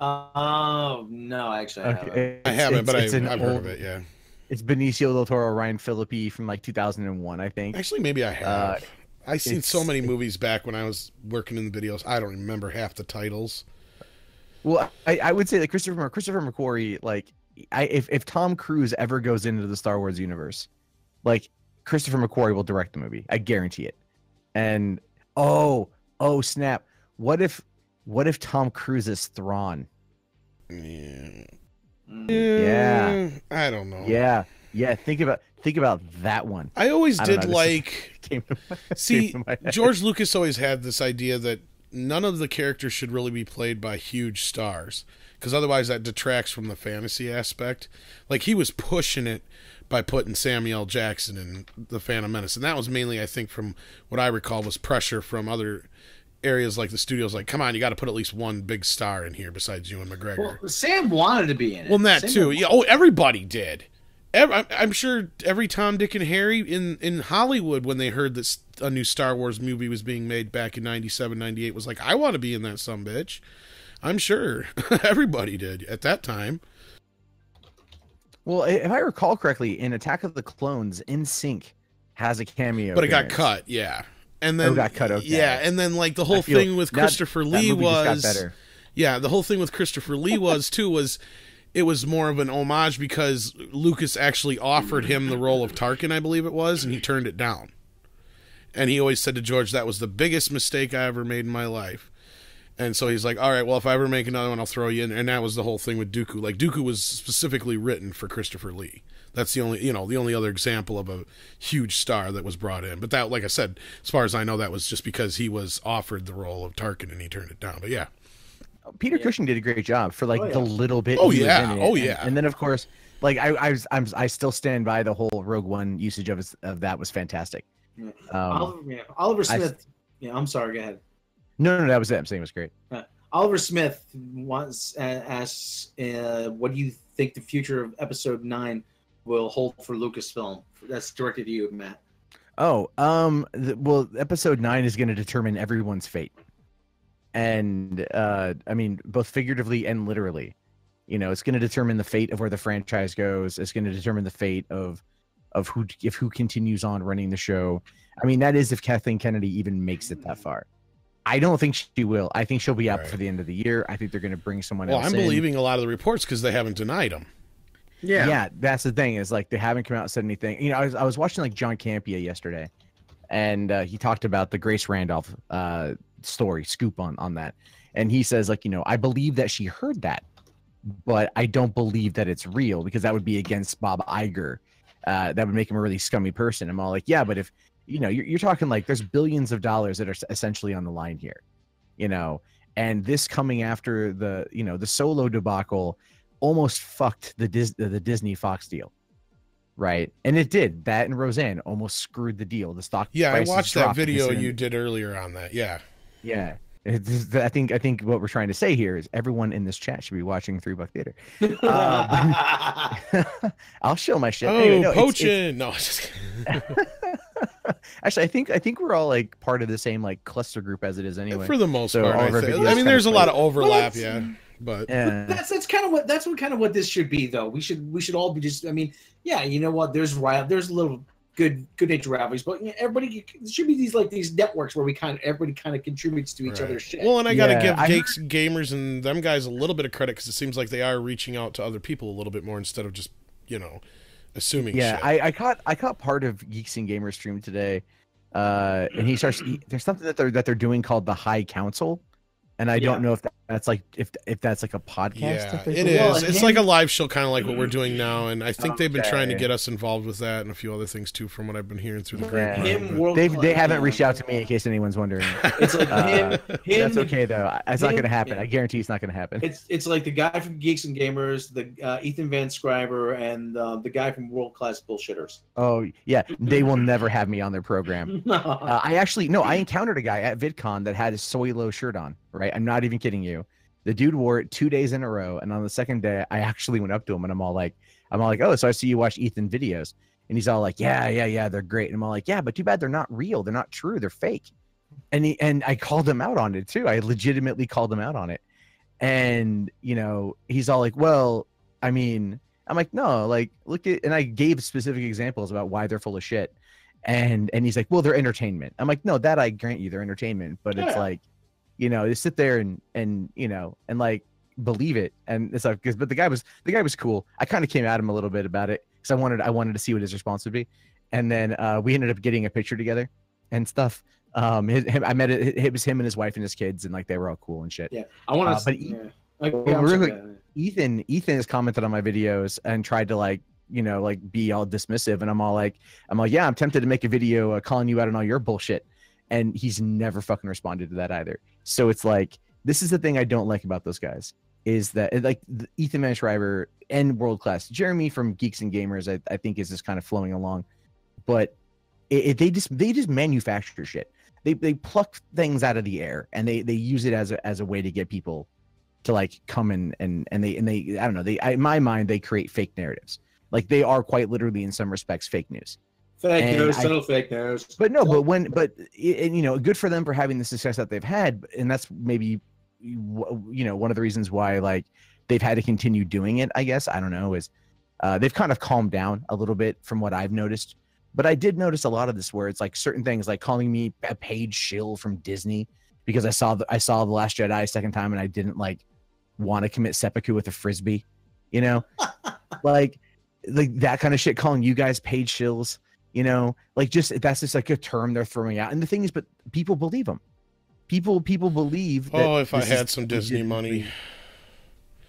Oh no, actually I haven't. I haven't, but I've heard of it. Yeah. It's Benicio del Toro, Ryan Phillippe from like 2001, I think. Actually, maybe I have. I've seen so many movies back when I was working in the videos. I don't remember half the titles. Well, I would say that Christopher McQuarrie, like, if Tom Cruise ever goes into the Star Wars universe, like, Christopher McQuarrie will direct the movie. I guarantee it. And oh snap! What if Tom Cruise is Thrawn? Yeah. I don't know. Yeah. Think about that one. I always did like. See, George Lucas always had this idea that none of the characters should really be played by huge stars, because otherwise that detracts from the fantasy aspect. Like, he was pushing it by putting Samuel L. Jackson in The Phantom Menace, and that was mainly, I think, from what I recall, was pressure from other areas, like the studios, like, come on, you got to put at least one big star in here besides Ewan McGregor. Well, Sam wanted to be in it. Well, that Sam too. Yeah. Oh, everybody did. I'm sure every Tom, Dick, and Harry in Hollywood, when they heard that a new Star Wars movie was being made back in 97, 98, was like, I want to be in that sumbitch. I'm sure everybody did at that time. Well, if I recall correctly, in Attack of the Clones, NSYNC has a cameo, but it got cut. Yeah. And then got cut. Okay. Yeah, and then like the whole thing with Christopher Lee was the whole thing with Christopher Lee was it was more of an homage because Lucas actually offered him the role of Tarkin, I believe it was, and he turned it down. And he always said to George, that was the biggest mistake I ever made in my life. And so he's like, all right, well, if I ever make another one, I'll throw you in. And that was the whole thing with Dooku. Like, Dooku was specifically written for Christopher Lee. That's the only other example of a huge star that was brought in. But that, like I said, as far as I know, that was just because he was offered the role of Tarkin and he turned it down. But yeah. Peter Cushing did a great job for like the little bit. Oh he yeah. was in it. Oh yeah. And then of course, like I still stand by the whole Rogue One usage of that was fantastic. Oliver Smith. I'm sorry. Go ahead. No, that was it. I'm saying it was great. Oliver Smith once asks, "What do you think the future of Episode 9 will hold for Lucasfilm?" That's directed to you, Matt. Oh, well, Episode 9 is going to determine everyone's fate, and I mean, both figuratively and literally. It's going to determine the fate of where the franchise goes. It's going to determine the fate of who continues on running the show. I mean, that is if Kathleen Kennedy even makes it that far. I don't think she will. I think she'll be out for the end of the year. I think they're going to bring someone else in. Well, I'm believing a lot of the reports because they haven't denied them. Yeah, that's the thing, is like they haven't come out and said anything. I was watching like John Campea yesterday, and he talked about the Grace Randolph scoop on that. And he says, like, I believe that she heard that, but I don't believe that it's real because that would be against Bob Iger. That would make him a really scummy person. I'm all like, yeah, but if you're talking like there's billions of dollars that are essentially on the line here, and this coming after the Solo debacle almost fucked the Disney Fox deal, right? And it did. That and Roseanne almost screwed the deal. The stock. Yeah, I watched that video you did earlier on that. Yeah. I think what we're trying to say here is everyone in this chat should be watching $3 Theater. I'll show my shit. Oh, anyway, no, poaching! No, just kidding. Actually, I think we're all like part of the same like cluster group as it is anyway. For the most part, I mean, there's a lot of overlap, but that's kind of what this should be, though. We should all be just. I mean, yeah, you know what? There's a little good natured rivalries, but everybody should be these networks where everybody kind of contributes to each other's shit. Well, and I got to give Geeks Gamers and them guys a little bit of credit because it seems like they are reaching out to other people a little bit more instead of just assuming. Yeah, shit. I caught part of Geeks and Gamers stream today, and he starts. There's something that they're doing called the High Council. And I don't know if that's like if that's like a podcast. Yeah, it is. Well, it's like a live show, kind of like what we're doing now. And I think they've been trying to get us involved with that and a few other things too, from what I've been hearing through the grapevine. They haven't reached out to me in case anyone's wondering. It's like him. That's okay though. It's not going to happen. I guarantee it's not going to happen. It's like the guy from Geeks and Gamers, the Ethan Van Scriber, and the guy from World Class Bullshitters. Oh yeah, they will never have me on their program. I encountered a guy at VidCon that had his Soylo shirt on. Right, I'm not even kidding you. The dude wore it 2 days in a row, and on the second day, I actually went up to him and I'm all like, oh, so I see you watch Ethan videos, and he's all like, yeah, they're great. And I'm all like, yeah, but too bad they're not real, they're not true, they're fake. And I called him out on it too. I legitimately called him out on it, and he's all like, well, I mean, I'm like, no, like look at, and I gave specific examples about why they're full of shit, and he's like, well, they're entertainment. I'm like, no, that I grant you, they're entertainment, but it's like. You sit there and like believe it, and it's like, but the guy was cool. I kind of came at him a little bit about it because I wanted to see what his response would be, and then we ended up getting a picture together and stuff. I met it was him and his wife and his kids, and like they were all cool and shit. Yeah, I want to. But Ethan has commented on my videos and tried to like be all dismissive, and I'm all like, yeah, I'm tempted to make a video calling you out on all your bullshit. And he's never fucking responded to that either. So it's like, this is the thing I don't like about those guys, is that like Ethan Van Schreiber and World Class Jeremy from Geeks and Gamers, I think is just kind of flowing along, but they just manufacture shit. They pluck things out of the air and they use it as a way to get people to like come and they I don't know, in my mind they create fake narratives. Like they are quite literally in some respects fake news. Fake news, subtle fake news. But no, good for them for having the success that they've had, and that's maybe one of the reasons why like they've had to continue doing it. I guess I don't know is they've kind of calmed down a little bit from what I've noticed. But I did notice a lot of this where it's like certain things like calling me a paid shill from Disney because I saw The Last Jedi a second time and I didn't like want to commit seppuku with a frisbee, like that kind of shit. Calling you guys paid shills. You know, like that's just like a term they're throwing out. And the thing is, but people believe them. People believe that. Oh, if I had some Disney money.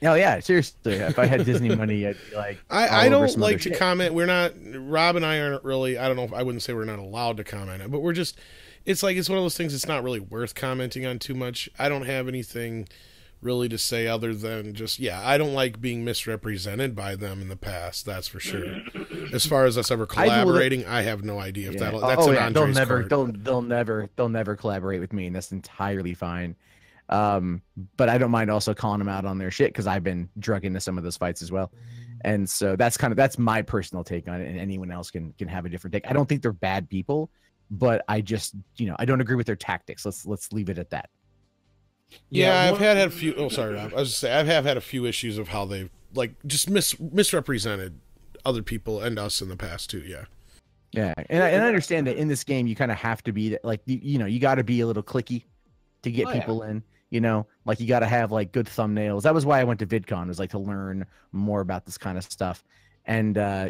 Oh yeah, seriously. If I had Disney money, I'd be like, I don't like to comment. We're not, Rob and I aren't really, I don't know if I wouldn't say we're not allowed to comment on it, but we're just, it's like, it's one of those things it's not really worth commenting on too much. I don't have anything really to say other than just, yeah, I don't like being misrepresented by them in the past. That's for sure. As far as us ever collaborating, I have no idea if that's an Andre's they'll never collaborate with me, and that's entirely fine. But I don't mind also calling them out on their shit because I've been drug into some of those fights as well. And so that's my personal take on it, and anyone else can have a different take. I don't think they're bad people, but I just, I don't agree with their tactics. Let's leave it at that. Yeah, I've had a few. Oh, sorry, Rob. I was just saying I have had a few issues of how they've like just misrepresented other people and us in the past too. Yeah. Yeah, and I understand that in this game you kind of have to be like, you got to be a little clicky to get people in. Like you got to have like good thumbnails. That was why I went to VidCon, was like to learn more about this kind of stuff. And a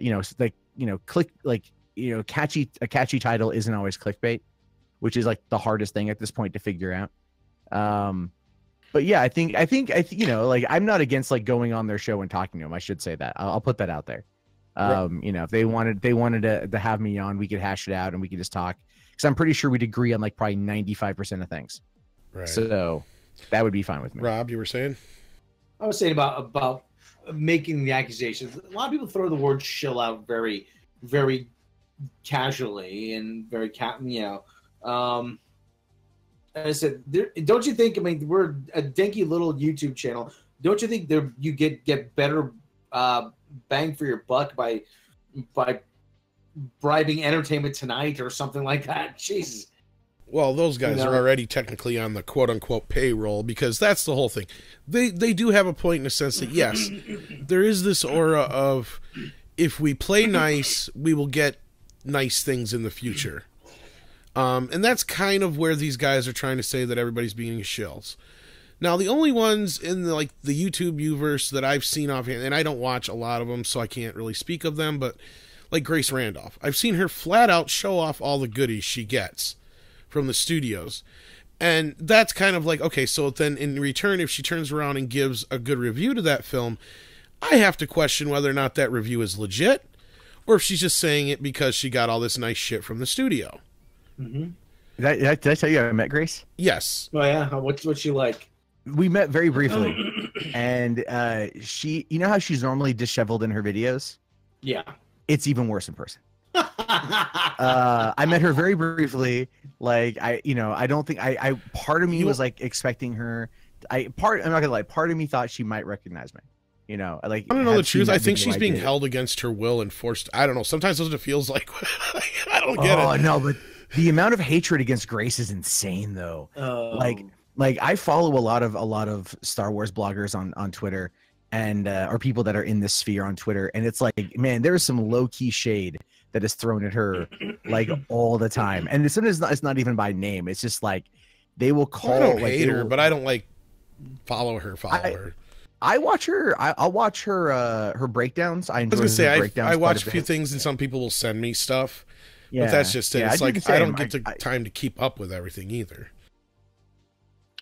catchy title isn't always clickbait, which is like the hardest thing at this point to figure out. But yeah, I think like I'm not against like going on their show and talking to them. I should say that. I'll put that out there. If they wanted to have me on, we could hash it out and we could just talk, because I'm pretty sure we'd agree on like probably 95% of things. Right. So that would be fine with me. Rob, you were saying? I was saying about making the accusations. A lot of people throw the word shill out very, very casually and very I said, don't you think? I mean, we're a dinky little YouTube channel. Don't you think you get better bang for your buck by bribing Entertainment Tonight or something like that? Jesus. Well, those guys are already technically on the quote-unquote payroll, because that's the whole thing. They do have a point in a sense that, yes, there is this aura of, if we play nice, we will get nice things in the future. And that's kind of where these guys are trying to say that everybody's being shills. Now, the only ones in the YouTube Uverse that I've seen offhand, and I don't watch a lot of them, so I can't really speak of them, but like Grace Randolph, I've seen her flat out show off all the goodies she gets from the studios. And that's kind of like, okay, so then in return, if she turns around and gives a good review to that film, I have to question whether or not that review is legit, or if she's just saying it because she got all this nice shit from the studio. Mm-hmm. Did I tell you I met Grace? Yes. Oh yeah. What's she like? We met very briefly, and she, how she's normally disheveled in her videos? Yeah. It's even worse in person. I met her very briefly. Like I don't think part of me was like expecting her. I'm not gonna lie. Part of me thought she might recognize me. I don't know the truth. I think she's being held against her will and forced. I don't know. Sometimes that's what it feels like. I don't get it. Oh no, but the amount of hatred against Grace is insane, though. Like I follow a lot of Star Wars bloggers on Twitter, and or people that are in this sphere on Twitter, and it's like, man, there's some low key shade that is thrown at her like all the time, and sometimes it's not even by name. It's just like they will call. I don't hate her, but I don't like follow her. I watch her. I'll watch her breakdowns. I was gonna say I watch a few things, and some people will send me stuff. Yeah, but that's just it. It's like I don't get the time to keep up with everything either.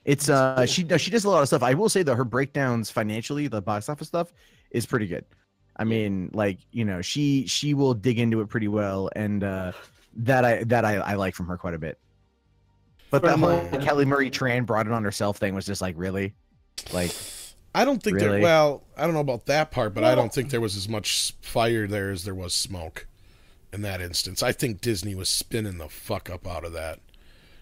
It's she does a lot of stuff. I will say though, her breakdowns financially, the box office stuff, is pretty good. I mean, like, she will dig into it pretty well, and that I like from her quite a bit. But the whole Kelly Marie Tran brought it on herself thing was just like, really, like. I don't think really? I don't know about that part, but I don't think there was as much fire there as there was smoke in that instance. I think Disney was spinning the fuck up out of that.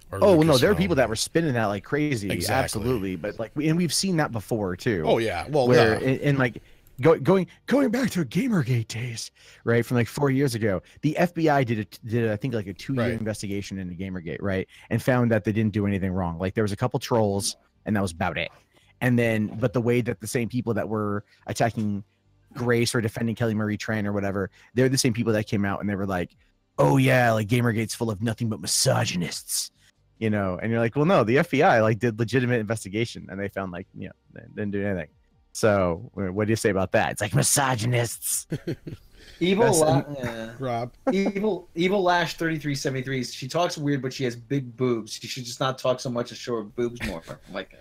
Oh, well, no, there are people that were spinning that like crazy. Exactly. Absolutely. But like, and we've seen that before too. Oh yeah. Well, where and like going back to Gamergate days, right? From like 4 years ago, the FBI did I think like a 2-year investigation into Gamergate, right? And found that they didn't do anything wrong. Like there was a couple trolls and that was about it. And then, but the way that the same people that were attacking Grace or defending Kelly Marie Tran or whatever, they're the same people that came out and they were like, oh yeah, like Gamergate's full of nothing but misogynists, and you're like, well, no, the FBI like did legitimate investigation and they found like, they didn't do anything. So what do you say about that? It's like misogynists. Rob. Evil Lash 3373. She talks weird, but she has big boobs. She should just not talk so much and show her boobs more. I'm like,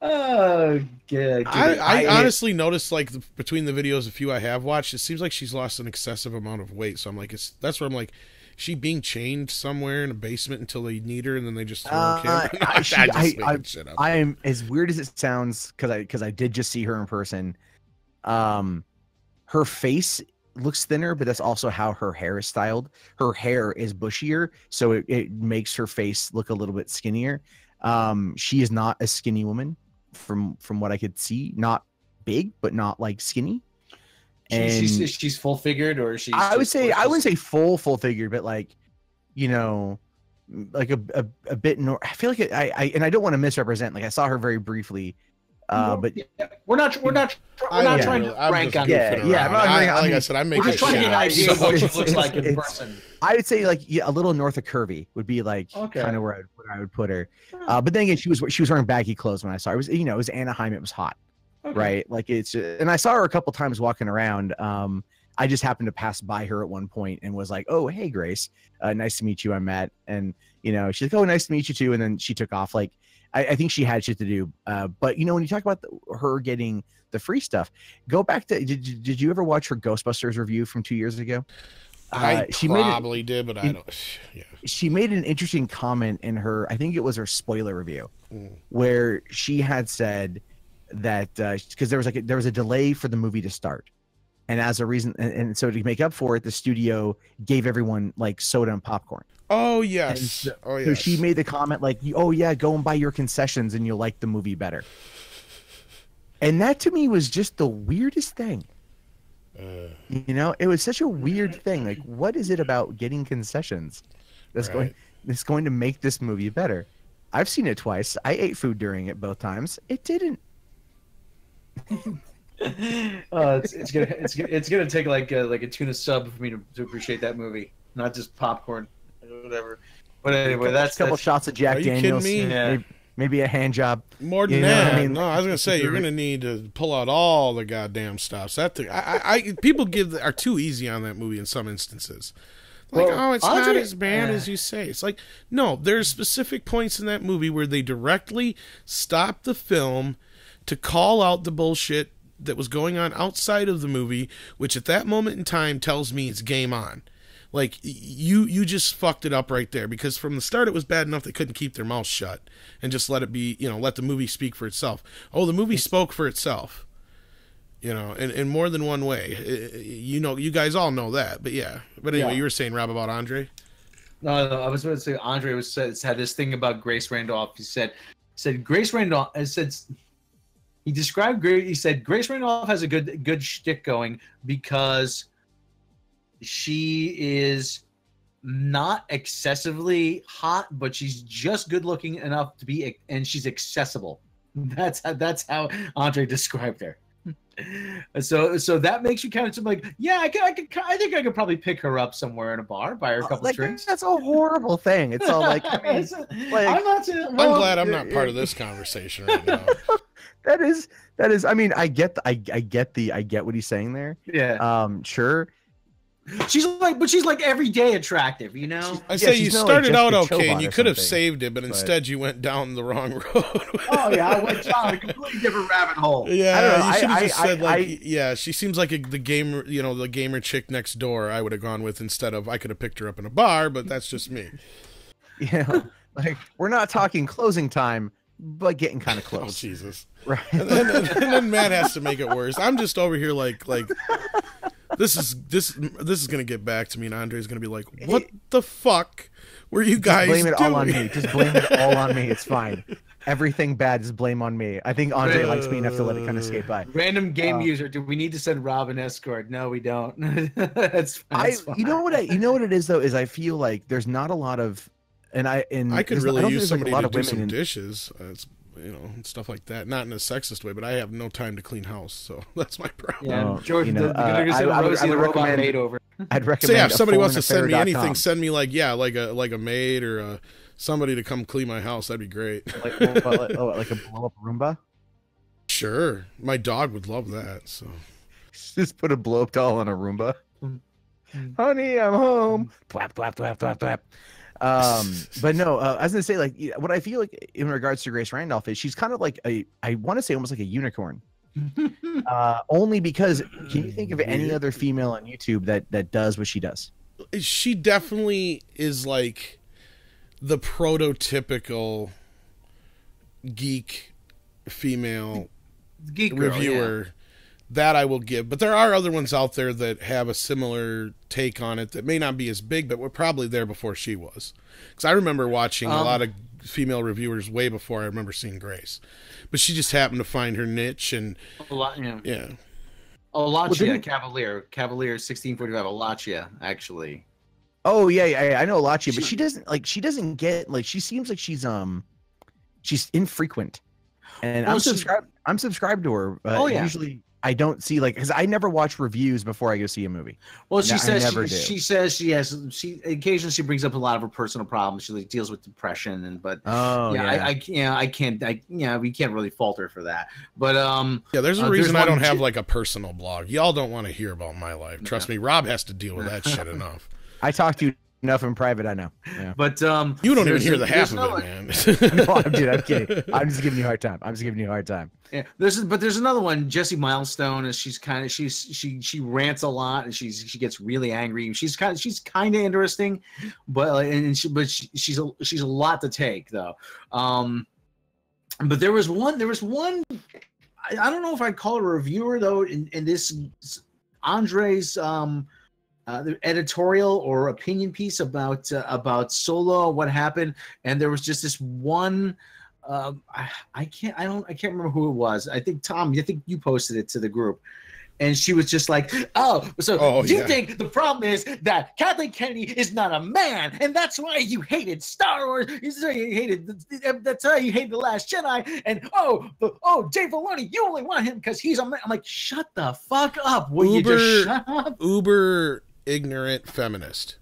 oh, good. I honestly noticed, like, between the videos, a few I have watched, it seems like she's lost an excessive amount of weight. So I'm like, that's where I'm like, she being chained somewhere in a basement until they need her, and then they just throw her shit up. I am, as weird as it sounds, because I did just see her in person. Her face looks thinner, but that's also how her hair is styled. Her hair is bushier, so it makes her face look a little bit skinnier. She is not a skinny woman from what I could see. Not big, but not like skinny. And she's full figured, or she's. I wouldn't say full figured, but like, you know, like a bit. I feel like and I don't want to misrepresent. Like, I saw her very briefly. But we're not trying to rank on. I said, I'm making. We're just trying to get an idea of what she looks like in person. I would say like a little north of curvy would be like kind of where I would put her. But then again, she was wearing baggy clothes when I saw her. It was Anaheim. It was hot, right? Like and I saw her a couple times walking around. I just happened to pass by her at one point and was like, "Oh, hey, Grace, nice to meet you. I'm Matt." And she's like, "Oh, nice to meet you too." And then she took off. Like, I think she had shit to do. But when you talk about her getting the free stuff, go back to did you ever watch her Ghostbusters review from 2 years ago? She probably did, but I don't. Yeah. She made an interesting comment in her, I think it was her spoiler review, where she had said that because there was a delay for the movie to start, and as a reason, and so to make up for it, the studio gave everyone like soda and popcorn. Oh yes. So she made the comment like, "Oh yeah, go and buy your concessions, and you'll like the movie better." And that to me was just the weirdest thing. It was such a weird thing. Like, what is it about getting concessions that's going to make this movie better? I've seen it twice. I ate food during it both times. It didn't. It's gonna take like a tuna sub for me to appreciate that movie, not just popcorn, whatever. But anyway, that's a couple shots of Jack Daniels. Maybe a hand job. More than that. No, I was gonna say you're gonna need to pull out all the goddamn stops. People are too easy on that movie in some instances. Like, it's not as bad as you say. It's like, no, there's specific points in that movie where they directly stop the film to call out the bullshit that was going on outside of the movie, which at that moment in time tells me it's game on. Like, you just fucked it up right there, because from the start it was bad enough they couldn't keep their mouth shut and just let it be, let the movie speak for itself. Oh, the movie spoke for itself, in more than one way. You guys all know that, but yeah. But anyway, you were saying, Rob, about Andre? No, I was going to say Andre had this thing about Grace Randolph. He said Grace Randolph he described Grace. He said Grace Randolph has a good shtick going because she is not excessively hot, but she's just good looking enough to be, and she's accessible. That's how Andre described her. So that makes you kind of like, yeah, I think I could probably pick her up somewhere in a bar, buy her a couple drinks. That's a horrible thing. It's all like, I'm glad I'm not part of this conversation right now. That is. I mean, I get what he's saying there. Yeah. Sure. She's like everyday attractive, I say you started out okay, and you could have saved it, but instead you went down the wrong road. I went down a completely different rabbit hole. Yeah, I don't know. You should have just said she seems like the gamer, the gamer chick next door. I would have gone with instead of I could have picked her up in a bar, but that's just me. Like, we're not talking closing time, but getting kind of close. Oh Jesus! Right, and then Matt has to make it worse. I'm just over here like. This is gonna get back to me, and Andre's gonna be like, "What the fuck were you guys doing?" Blame it all on me. Just blame it all on me. It's fine. Everything bad is blame on me. I think Andre likes me enough to let it kind of skate by. Random game user. Do we need to send Rob an escort? No, we don't. That's fine. You know what it is though, is I feel like there's not a lot of, I could really use somebody to do some dishes. And stuff like that. Not in a sexist way, but I have no time to clean house, so that's my problem. Yeah, George, I would recommend maid over. I'd recommend. So yeah, if somebody wants to send me anything, send me like a maid or somebody to come clean my house. That'd be great. like a blow up Roomba. Sure, my dog would love that. So Just put a blow up doll on a Roomba. Honey, I'm home. Twap, twap, twap, twap, twap. But no, I was gonna say, like, what I feel like in regards to Grace Randolph is she's kind of like I want to say almost like a unicorn. Only because can you think of any other female on YouTube that does what she does? She definitely is like the prototypical geek female reviewer. Yeah. That I will give, but there are other ones out there that have a similar take on it that may not be as big, but were probably there before she was. Because I remember watching a lot of female reviewers way before I remember seeing Grace, but she just happened to find her niche and a lot. Yeah. Alachia, Cavalier 1645. Alachia, actually. Oh yeah, I know Alachia, but she doesn't get like she seems like she's infrequent, and I'm subscribed to her. Usually I don't see like because I never watch reviews before I go see a movie. Well, she says she occasionally she brings up a lot of her personal problems. She like deals with depression we can't really fault her for that. But there's a reason I don't have like a personal blog. Y'all don't want to hear about my life. Trust me, Rob has to deal with that shit enough. I talk to you enough in private, I know. Yeah. But you don't even hear the half of it, man. No, I'm kidding. I'm just giving you a hard time. Yeah, there's another one, Jessie Milestone, and she rants a lot and she gets really angry. She's kind of interesting, but she's a lot to take though. But there was one. I don't know if I'd call her a reviewer though. In this Andre's the editorial or opinion piece about Solo, what happened, and there was just this one. I can't remember who it was. I think Tom. I think you posted it to the group, and she was just like, do you think the problem is that Kathleen Kennedy is not a man, and that's why you hated Star Wars? That's why you hated The Last Jedi, and Dave Filoni, you only want him because he's a man. I'm like, shut the fuck up. Will you just shut up? Uber ignorant feminist.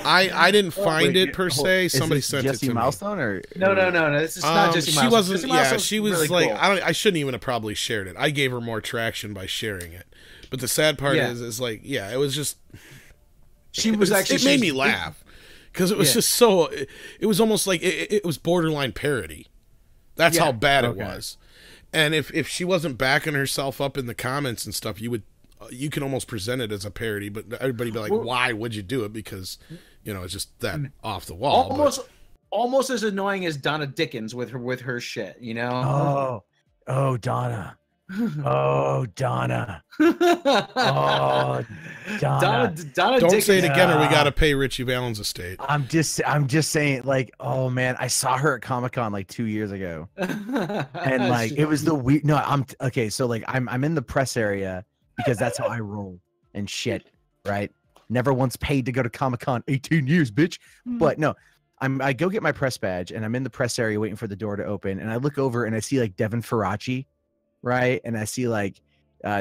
I didn't find it per se. Somebody sent it to me. Milestone or no. This is not Jessie Milestone. She wasn't. Yeah, she was really like. Cool. I shouldn't even have probably shared it. I gave her more traction by sharing it. But the sad part is like, it was just. It made me laugh because it was just so. It was almost like it was borderline parody. That's how bad it was. And if she wasn't backing herself up in the comments and stuff, you can almost present it as a parody, but everybody be like, why would you do it? Because, it's just that off the wall. Almost as annoying as Donna Dickens with her shit, Oh, Donna. Oh, Donna. Oh, Donna. Donna Don't Dickens. say it again or we got to pay Richie Valens' estate. I'm just saying, like, oh man, I saw her at Comic-Con like 2 years ago. And like, it was the weird, no, so like, I'm in the press area because that's how I roll and shit, right? Never once paid to go to Comic-Con, 18 years, bitch. But no, I go get my press badge and I'm in the press area waiting for the door to open. And I look over and I see like Devin Faraci, right? And I see like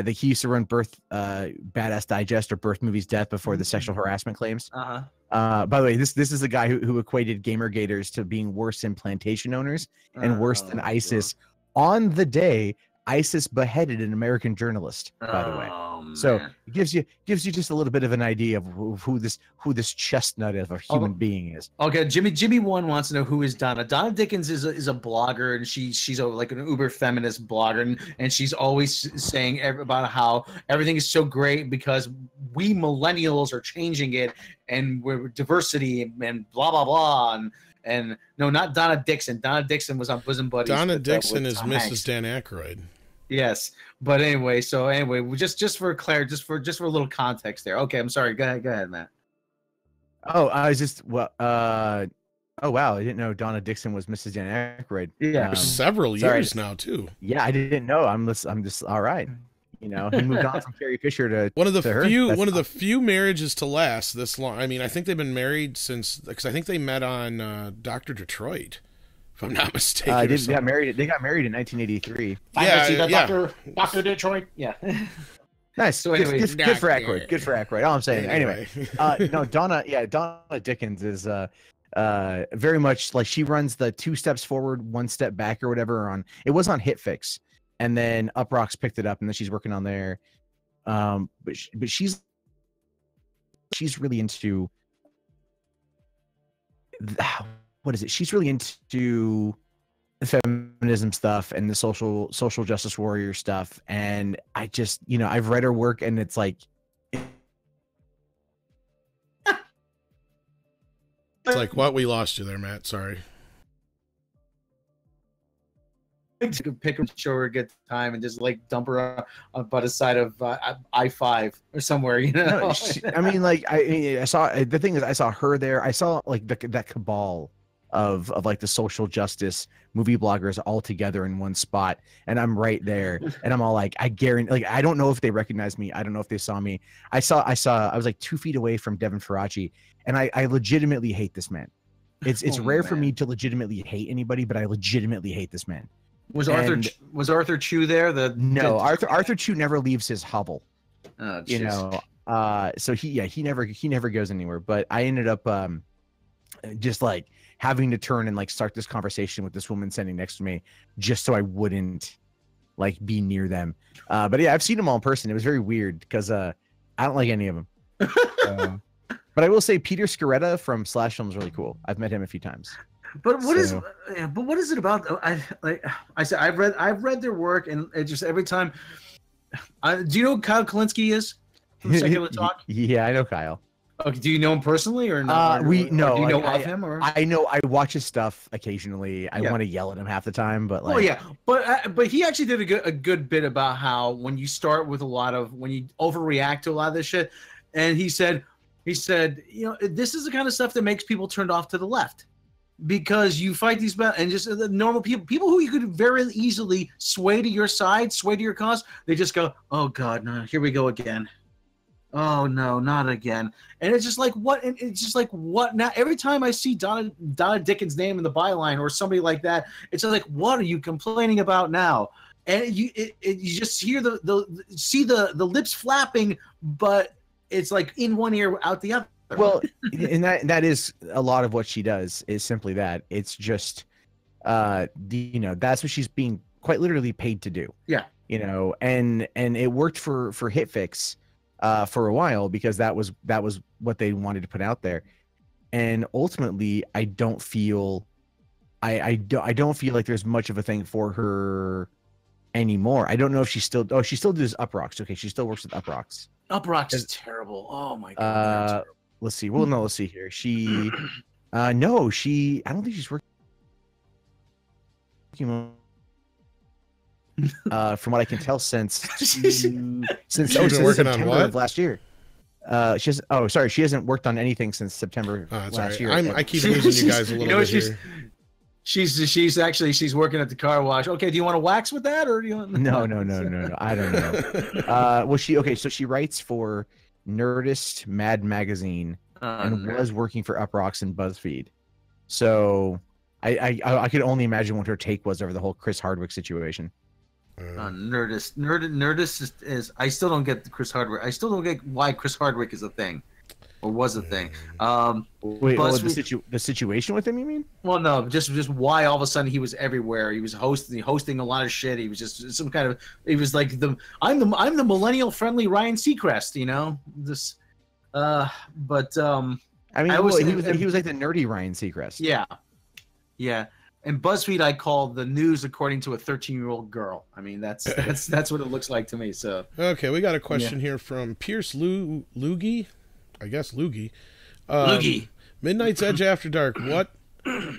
he used to run Birth Badass Digest or Birth Movies Death before the sexual harassment claims. By the way, this is a guy who equated Gamergaters to being worse than plantation owners and worse than ISIS on the day ISIS beheaded an American journalist, by the way. So it gives you just a little bit of an idea of who this chestnut of a human being is. Okay, Jimmy One wants to know who is Donna. Donna Dickens is a blogger, and she's like an uber feminist blogger, and she's always saying about how everything is so great because we millennials are changing it, and we're diversity and blah blah blah. And no, not Donna Dixon. Donna Dixon was on Bosom Buddies. Donna Dixon is Mrs. Dan Aykroyd. Yes, but anyway, just for clarity, just for a little context there. Okay, I'm sorry. Go ahead, Matt. Oh, I was just oh wow, I didn't know Donna Dixon was Mrs. Dan Aykroyd. Yeah, for several years now too. Yeah, I didn't know. I'm just all right. He moved on from Carrie Fisher to one of the few marriages to last this long. I mean, I think they've been married because I think they met on Dr. Detroit, if I'm not mistaken. They got married in 1983. Dr. Detroit. Yeah. Nice. So anyways, good for Aykroyd. Good for Aykroyd. All I'm saying. Anyway, no, Donna Dickens is very much like she runs the 2 steps forward, 1 step back or whatever. It was on HitFix. And then Uproxx picked it up, and then she's working on their But she's really into what is it? She's really into the feminism stuff and the social justice warrior stuff. And I just, I've read her work, and it's like, it's like, what? We lost you there, Matt. Sorry. To pick her, show her a good time, and just like dump her by the side of I-5 or somewhere, No, I saw, the thing is, I saw her there. I saw like that cabal of like the social justice movie bloggers all together in one spot, and I'm right there, and I'm all like, I guarantee, like, I don't know if they recognized me, I don't know if they saw me. I was like 2 feet away from Devin Faraci, and I legitimately hate this man. It's rare for me to legitimately hate anybody, but I legitimately hate this man. Was Arthur Chu there? No, Arthur Chu never leaves his hovel. Oh, So he never goes anywhere. But I ended up just like having to turn and like start this conversation with this woman sitting next to me, just so I wouldn't like be near them. But yeah, I've seen them all in person. It was very weird because I don't like any of them. But I will say Peter Scaretta from Slash Film is really cool. I've met him a few times. But what is it about? I've read their work, and it just every time. Do you know who Kyle Kalinske is from Secular Talk? Yeah, I know Kyle. Okay, do you know him personally or not? Do you know of him? Or? I know, I watch his stuff occasionally. I want to yell at him half the time, but like, oh yeah, but he actually did a good bit about how when you start with when you overreact to a lot of this shit, and he said, this is the kind of stuff that makes people turned off to the left. Because you fight these battles, and just the normal people who you could very easily sway to your side, sway to your cause, they just go, oh God, no, here we go again. Oh no, not again. And it's just like, what? And it's just like, what now? Every time I see Donna Dickens' name in the byline or somebody like that, it's just like, what are you complaining about now? And you just hear the lips flapping, but it's like in one ear, out the other. Well, and that is a lot of what she does, is simply that. It's just that's what she's being quite literally paid to do. Yeah. And it worked for HitFix for a while, because that was what they wanted to put out there. And ultimately, I don't feel like there's much of a thing for her anymore. I don't know if she still does Uprocks. Okay, she still works with Uprocks. Uprocks is terrible. Oh my God. Let's see. Well, no, let's see here. She, I don't think she's working. From what I can tell, since September of last year. She hasn't worked on anything since September last year. I keep losing you guys a little bit here. She's working at the car wash. Okay, do you want to wax with that, or do you want... No. I don't know. So she writes for Nerdist Mad Magazine and was working for Uprocks and BuzzFeed. So I could only imagine what her take was over the whole Chris Hardwick situation. Nerdist is I still don't get Chris Hardwick. I still don't get why Chris Hardwick is a thing, or was a thing. The situation with him, you mean? Well, no, just why all of a sudden he was everywhere. He was hosting a lot of shit. He was just some kind of. He was like I'm the millennial friendly Ryan Seacrest, this. I mean, he was like the nerdy Ryan Seacrest. Yeah. And BuzzFeed, I call the news according to a 13-year-old girl. I mean, that's what it looks like to me. So okay, we got a question here from Pierce Loogie, I guess Loogie. Loogie. Midnight's Edge After Dark. What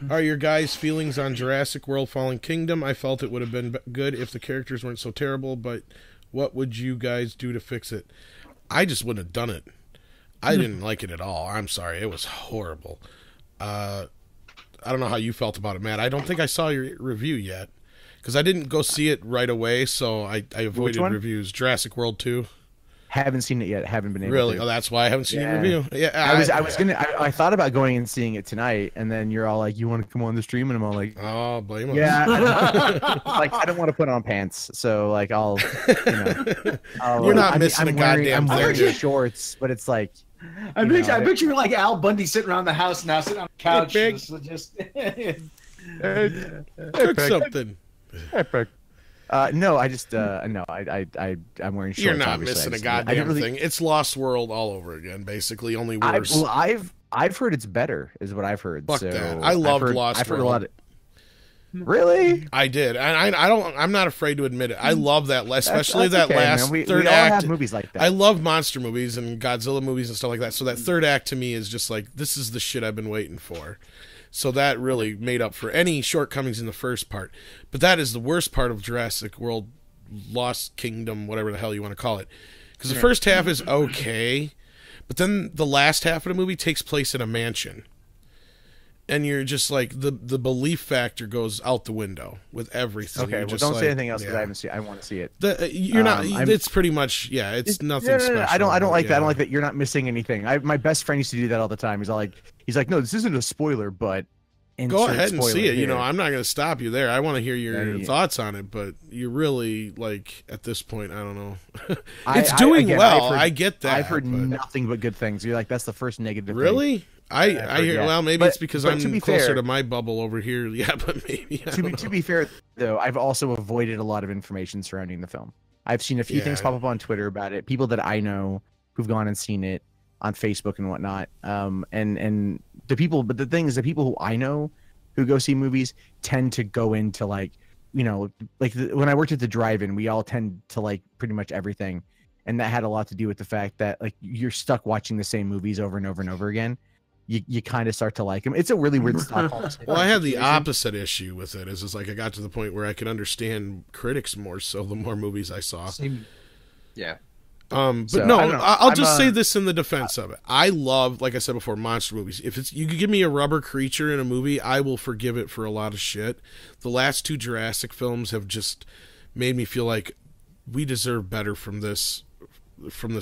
are your guys' feelings on Jurassic World: Fallen Kingdom? I felt it would have been good if the characters weren't so terrible, but what would you guys do to fix it? I just wouldn't have done it. I didn't like it at all. I'm sorry, it was horrible. I don't know how you felt about it, Matt. I don't think I saw your review yet, because I didn't go see it right away, so I avoided reviews. Jurassic World 2. Haven't seen it yet. Haven't been able really? to. Oh, that's why I haven't seen your review. Yeah, I thought about going and seeing it tonight, and then you're all like, "You want to come on the stream?" And I'm all like, "Oh, blame us." Yeah, like I don't want to put on pants, so like I'll. You're not missing a goddamn thing. I'm wearing shorts, but it's like. I picture you like Al Bundy sitting around the house now, sitting on the couch. Hey, just cook something. Epic. No, I just no, I'm wearing shorts. You're not obviously. missing a I goddamn didn't really, thing. It's Lost World all over again, basically, only worse. I've heard it's better, is what I've heard. Fuck so that. I loved Lost I've heard World. a lot of. Really? I did, and I don't. I'm not afraid to admit it. I love that, especially that's that okay, last man. third we all act. have movies like that. I love monster movies and Godzilla movies and stuff like that. So that third act to me is just like, this is the shit I've been waiting for. So that really made up for any shortcomings in the first part. But that is the worst part of Jurassic World, Lost Kingdom, whatever the hell you want to call it. Because the first half is okay, but then the last half of the movie takes place in a mansion. And you're just like, the belief factor goes out the window with everything. Okay, well, don't say anything else because I haven't seen. I want to see it. You're not. It's pretty much, it's nothing special. No, I don't like that. I don't like that. You're not missing anything. My best friend used to do that all the time. He's like, no, this isn't a spoiler, but go ahead and see it. Here. I'm not going to stop you there. I want to hear your thoughts on it, but you really like at this point, I don't know. It's doing well. I get that. I've heard nothing but good things. You're like, that's the first negative. Really? Thing. I hear. Yeah. Well, maybe it's because I'm closer to my bubble over here. Yeah, but maybe. To be fair, though, I've also avoided a lot of information surrounding the film. I've seen a few things pop up on Twitter about it. People that I know who've gone and seen it on Facebook and whatnot. And the people, but the thing is, the people who I know who go see movies tend to go into like, when I worked at the drive-in, we all tend to like pretty much everything, and that had a lot to do with the fact that like you're stuck watching the same movies over and over and over again. You kind of start to like them. It's a really weird Stockholm. Well, I had the opposite issue with it. Is like I got to the point where I could understand critics more so the more movies I saw. Yeah. But so, no, I'll just say this in the defense of it. I love, like I said before, monster movies. If you could give me a rubber creature in a movie, I will forgive it for a lot of shit. The last two Jurassic films have just made me feel like we deserve better from this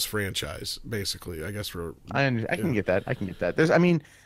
franchise, basically. I guess I can get that. I can get that. There's,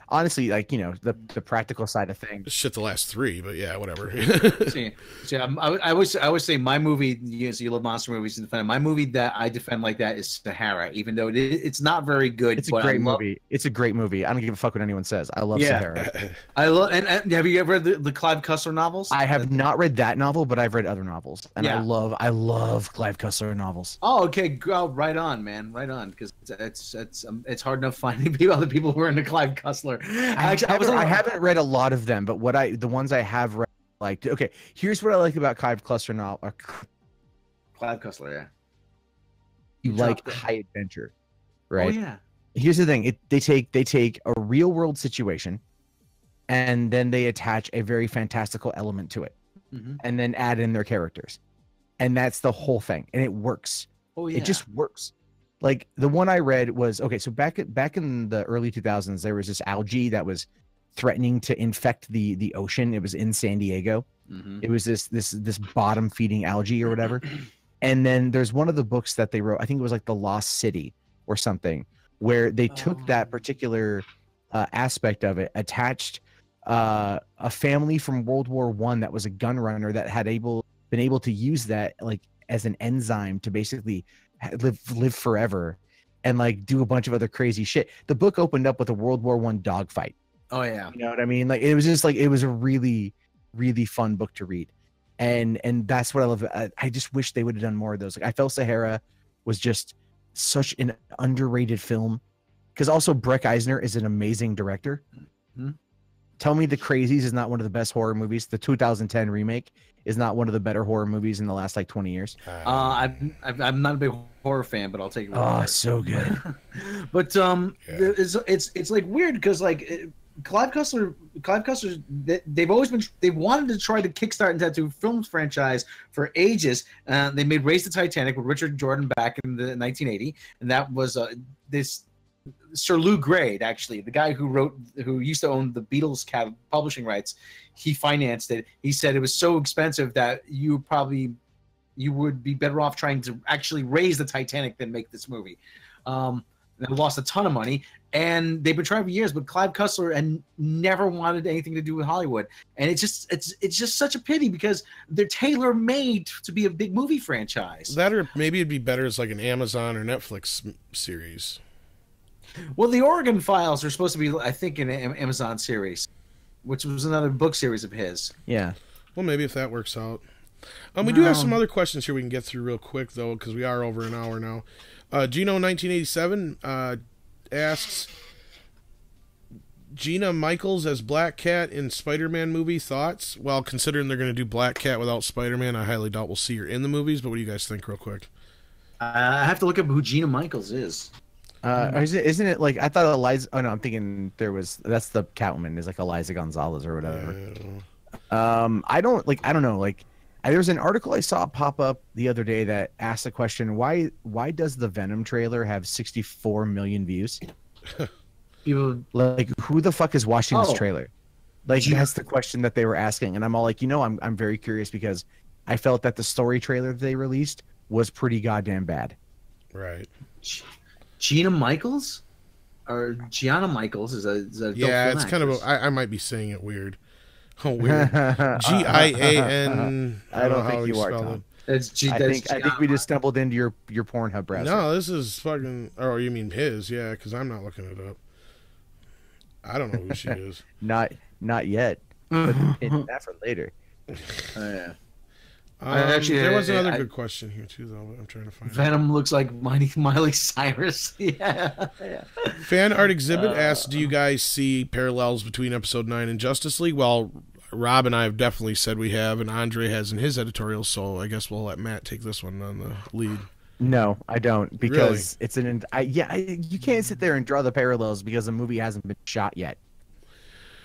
honestly, like, the practical side of things. Shit, the last three, but yeah, whatever. I would say my movie. You love monster movies and defend. My movie that I defend like that is Sahara, even though it's not very good. It's a great movie. It's a great movie. I don't give a fuck what anyone says. I love Sahara. I love. And have you ever read the Clive Cussler novels? I have not read that novel, but I've read other novels, and I love Clive Cussler novels. Oh, okay, right on, man, right on. Because it's hard enough finding other people who are into Clive Cussler. I haven't read a lot of them, but the ones I have read, like, okay, here's what I like about Clive Cussler novel. Clive Cussler, yeah. You like high adventure, right? Oh yeah. Here's the thing: they take a real world situation, and then they attach a very fantastical element to it, and then add in their characters, and that's the whole thing, and it works. Oh yeah. It just works. Like the one I read was, okay, so back in the early 2000s, there was this algae that was threatening to infect the ocean. It was in San Diego. It was this bottom feeding algae or whatever. And then there's one of the books that they wrote, I think it was like The Lost City or something, where they took that particular aspect of it, attached a family from World War I that was a gun runner that had been able to use that like as an enzyme to basically live forever and like do a bunch of other crazy shit. The book opened up with a World War I dogfight. Oh yeah. You know what I mean? Like it was just like, it was a really, really fun book to read. And that's what I love. I just wish they would have done more of those. Like I felt Sahara was just such an underrated film, because also Breck Eisner is an amazing director. Tell me The Crazies is not one of the best horror movies. The 2010 remake is not one of the better horror movies in the last like 20 years. I'm not a big horror fan, but I'll take it. Oh, so good. But it's like weird because like Clive Cussler, they wanted to try to kickstart into film franchise for ages. They made Raise the Titanic with Richard Jordan back in the 1980, and that was this Sir Lou Grade, actually, the guy who used to own the Beatles publishing rights. He financed it. He said it was so expensive that you would be better off trying to actually raise the Titanic than make this movie. They lost a ton of money, and they've been trying for years. But Clive Cussler and never wanted anything to do with Hollywood, and it's just such a pity because they're tailor made to be a big movie franchise. That, or maybe it'd be better as like an Amazon or Netflix series. Well, the Oregon Files are supposed to be, I think, an Amazon series, which was another book series of his. Yeah. Well, maybe if that works out. We do have some other questions here we can get through real quick, though, because we are over an hour now. Gino1987 asks, Gina Michaels as Black Cat in Spider-Man movie, thoughts? Well, considering they're going to do Black Cat without Spider-Man, I highly doubt we'll see her in the movies, but what do you guys think real quick? I have to look up who Gina Michaels is. Isn't it like, I thought Eliza, oh no, I'm thinking that's the Catwoman, is like Eliza Gonzalez or whatever. I don't know, like, there's an article I saw pop up the other day that asked the question, why does the Venom trailer have 64 million views? People like, who the fuck is watching this trailer? Like, that's the question that they were asking, and I'm all like, I'm very curious because I felt that the story trailer they released was pretty goddamn bad. Right. Gina Michaels or Gianna Michaels is a yeah, it's kind of I might be saying it weird. Oh, weird. Gian. I don't think you are, Tom. I think we just stumbled into your Pornhub browser. No, this is fucking. Oh, you mean his? Yeah, because I'm not looking it up. I don't know who she is. Not yet. But that for later. Oh yeah. There was another good question here too, though. I'm trying to find. Venom looks like Miley Cyrus. Yeah. Fan art exhibit asks, "Do you guys see parallels between Episode 9 and Justice League?" Well, Rob and I have definitely said we have, and Andre has in his editorial. So I guess we'll let Matt take this one on the lead. No, I don't, because it's you can't sit there and draw the parallels because the movie hasn't been shot yet.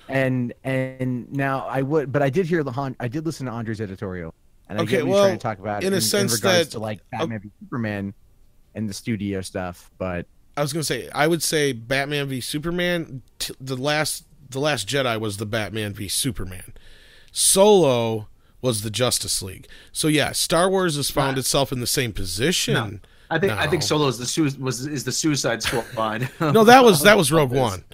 And now I would, but I did listen to Andre's editorial. And I get what he's trying to talk about in a sense in regards that to like Batman v Superman and the studio stuff, but I was gonna say I would say Batman v Superman. The last Jedi was the Batman v Superman. Solo was the Justice League. So yeah, Star Wars has found itself in the same position. No. I think Solo is the Suicide Squad. No, that was Rogue One.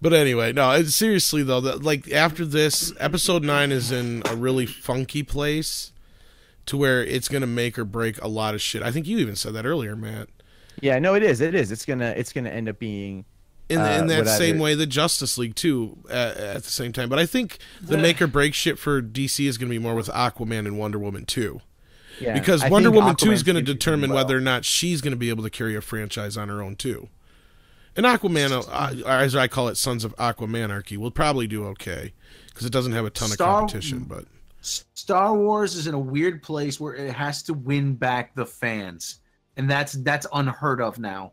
But anyway, no, seriously though, like after this, Episode 9 is in a really funky place to where it's gonna make or break a lot of shit. I think you even said that earlier, Matt. Yeah, no, it is. It's gonna end up being in that same way the Justice League too at the same time. But I think the make or break shit for DC is gonna be more with Aquaman and Wonder Woman 2. Yeah, because Wonder Woman 2 is gonna determine whether or not she's gonna be able to carry a franchise on her own too. And Aquaman, as I call it, Sons of Aquamanarchy, will probably do okay because it doesn't have a ton of competition. But Star Wars is in a weird place where it has to win back the fans, and that's unheard of now.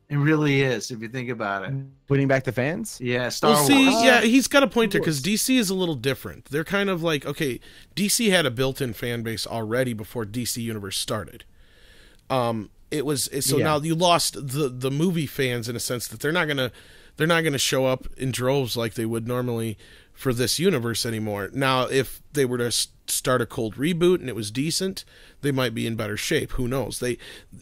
It really is, if you think about it. Winning back the fans? Yeah, Star Wars. Yeah, he's got a point there because DC is a little different. They're kind of like, okay, DC had a built-in fan base already before DC Universe started. Now you lost the movie fans in a sense that they're not gonna show up in droves like they would normally for this universe anymore. Now, if they were to start a cold reboot and it was decent, they might be in better shape. Who knows?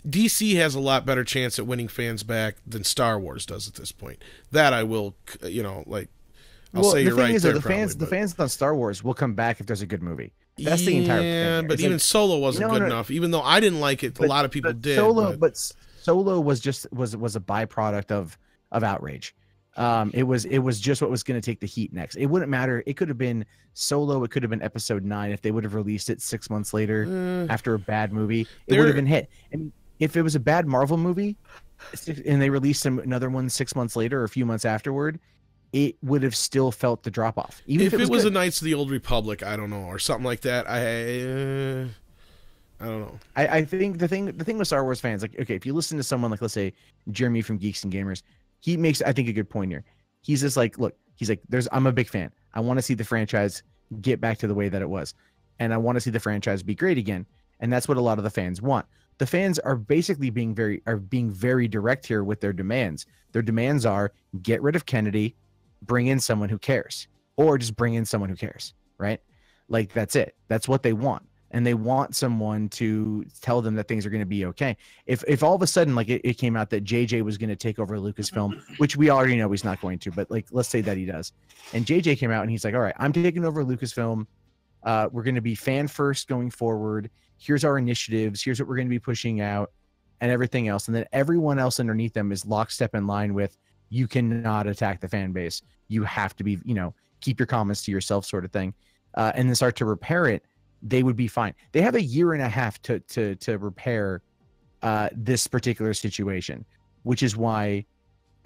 DC has a lot better chance at winning fans back than Star Wars does at this point. That I will, I'll say you're right there. The fans on Star Wars will come back if there's a good movie. That's the entire thing. Yeah, but even Solo wasn't good enough. Even though I didn't like it, a lot of people did. Solo was just a byproduct of outrage. It was just what was going to take the heat next. It wouldn't matter. It could have been Solo. It could have been Episode 9 if they would have released it 6 months later after a bad movie. It would have been hit. And if it was a bad Marvel movie, and they released another one 6 months later or a few months afterward, it would have still felt the drop off. Even if it was a Knights of the Old Republic, I don't know, or something like that. I don't know. I think the thing with Star Wars fans, like, okay, if you listen to someone like, let's say Jeremy from Geeks and Gamers, he makes, I think, a good point here. He's just like, look, he's like, I'm a big fan. I want to see the franchise get back to the way that it was, and I want to see the franchise be great again. And that's what a lot of the fans want. The fans are basically being very direct here with their demands. Their demands are get rid of Kennedy, bring in someone who cares, or just bring in someone who cares, right? Like, that's it. That's what they want. And they want someone to tell them that things are going to be okay. If all of a sudden, like, it came out that JJ was going to take over Lucasfilm, which we already know he's not going to, but like, let's say that he does. And JJ came out and he's like, all right, I'm taking over Lucasfilm. We're going to be fan first going forward. Here's our initiatives. Here's what we're going to be pushing out and everything else. And then everyone else underneath them is lockstep in line with, you cannot attack the fan base. You have to be, keep your comments to yourself sort of thing, and then start to repair it, they would be fine. They have a year and a half to repair this particular situation, which is why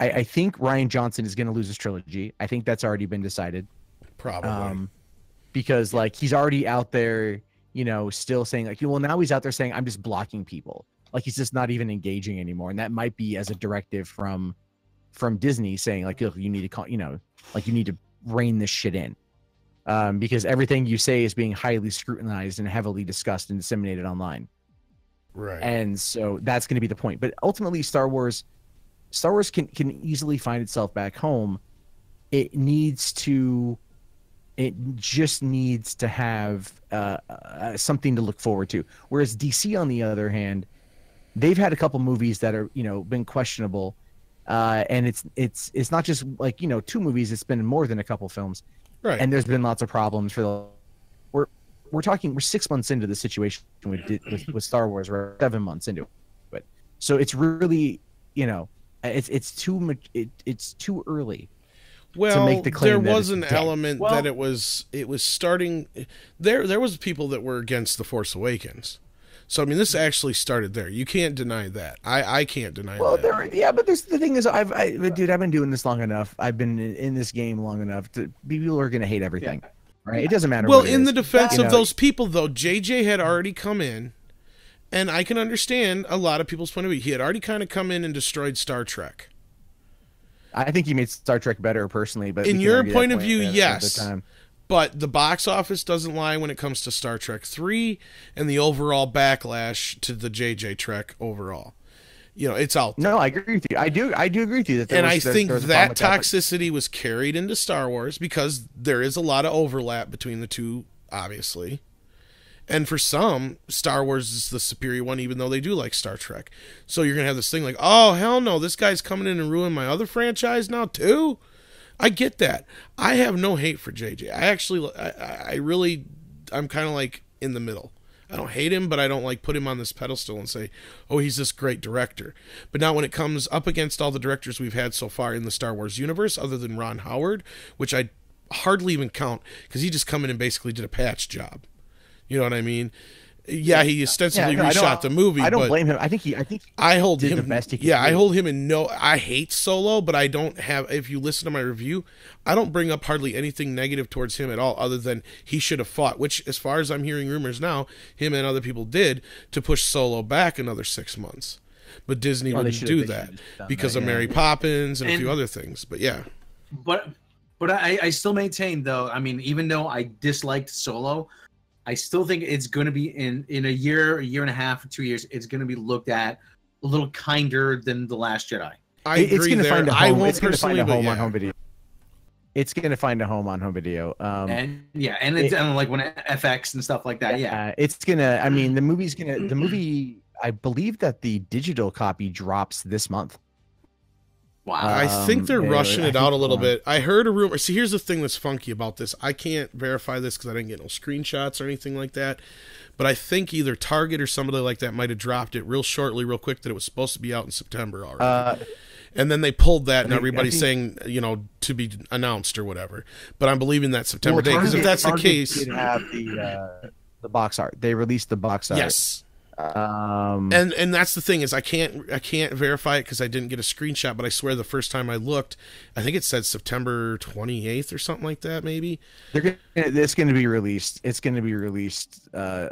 I think Rian Johnson is going to lose his trilogy. I think that's already been decided. Probably. Because like he's already out there, you know, still saying like, well, now he's out there saying I'm just blocking people. Like he's just not even engaging anymore. And that might be as a directive from Disney saying like, look, you need to call, you know, like you need to rein this shit in. Because everything you say is being highly scrutinized and heavily discussed and disseminated online. Right. And so that's going to be the point. But ultimately Star Wars can easily find itself back home. It just needs to have something to look forward to. Whereas DC, on the other hand, they've had a couple movies that are, you know, been questionable, and it's not just like, you know, 2 movies. It's been more than a couple films, Right. And there's been lots of problems for we're 6 months into the situation with Star Wars. We're 7 months into it, so it's really, you know, it's too early. Well, to make the claim there that was it's an dead. element that it was starting. There was people that were against The Force Awakens. So I mean, this actually started there. You can't deny that. I can't deny that. Well, but the thing is, I've been doing this long enough. I've been in this game long enough. People are going to hate everything, right? It doesn't matter. Well, what it in is. the defense You of know, those people, though, JJ had already come in, and I can understand a lot of people's point of view. He had already kind of come in and destroyed Star Trek. I think he made Star Trek better personally, but In your point of view, at the yes. time. But the box office doesn't lie when it comes to Star Trek 3 and the overall backlash to the JJ Trek overall. You know, it's out there. No, I agree with you. I do agree with you that. And I think that toxicity was carried into Star Wars because there is a lot of overlap between the two, obviously. And for some, Star Wars is the superior one, even though they do like Star Trek. So you're going to have this thing like, oh, hell no, this guy's coming in and ruining my other franchise now, too? I get that. I have no hate for JJ. I'm kind of like in the middle. I don't hate him, but I don't like put him on this pedestal and say, oh, he's this great director. But now when it comes up against all the directors we've had so far in the Star Wars universe, other than Ron Howard, which I hardly even count because he just come in and basically did a patch job. You know what I mean? Yeah, he ostensibly reshot the movie. I don't but blame him. I think I hold did him the best he could. Yeah, do. I hold him in no. I hate Solo, but I don't have. If you listen to my review, I don't bring up hardly anything negative towards him at all, other than he should have fought. Which, as far as I'm hearing rumors now, him and other people did to push Solo back another 6 months. But Disney wouldn't do that because of Mary Poppins and a few other things. But yeah, but I still maintain, though. I mean, even though I disliked Solo, I still think it's going to be in a year and a half, or 2 years. It's going to be looked at a little kinder than The Last Jedi. I agree. It's going to find a home. I won't It's going to find a home on yeah. home video. It's going to find a home on home video. And it's and like when FX and stuff like that. Yeah, it's gonna. I mean, the movie. I believe that the digital copy drops this month. Wow. I think they're rushing it out a little bit. bit. I heard a rumor. See, here's the thing that's funky about this. I can't verify this because I didn't get no screenshots or anything like that. But I think either Target or somebody like that might have dropped it real quick, that it was supposed to be out in September already. And then they pulled that, and everybody's saying, you know, to be announced or whatever. But I'm believing that September date, because if that's the case, did have the box art. They released the box art. yes. And that's the thing is I can't verify it because I didn't get a screenshot, but I swear the first time I looked, I think it said September 28th or something like that, maybe. It's going to be released. It's going to be released. I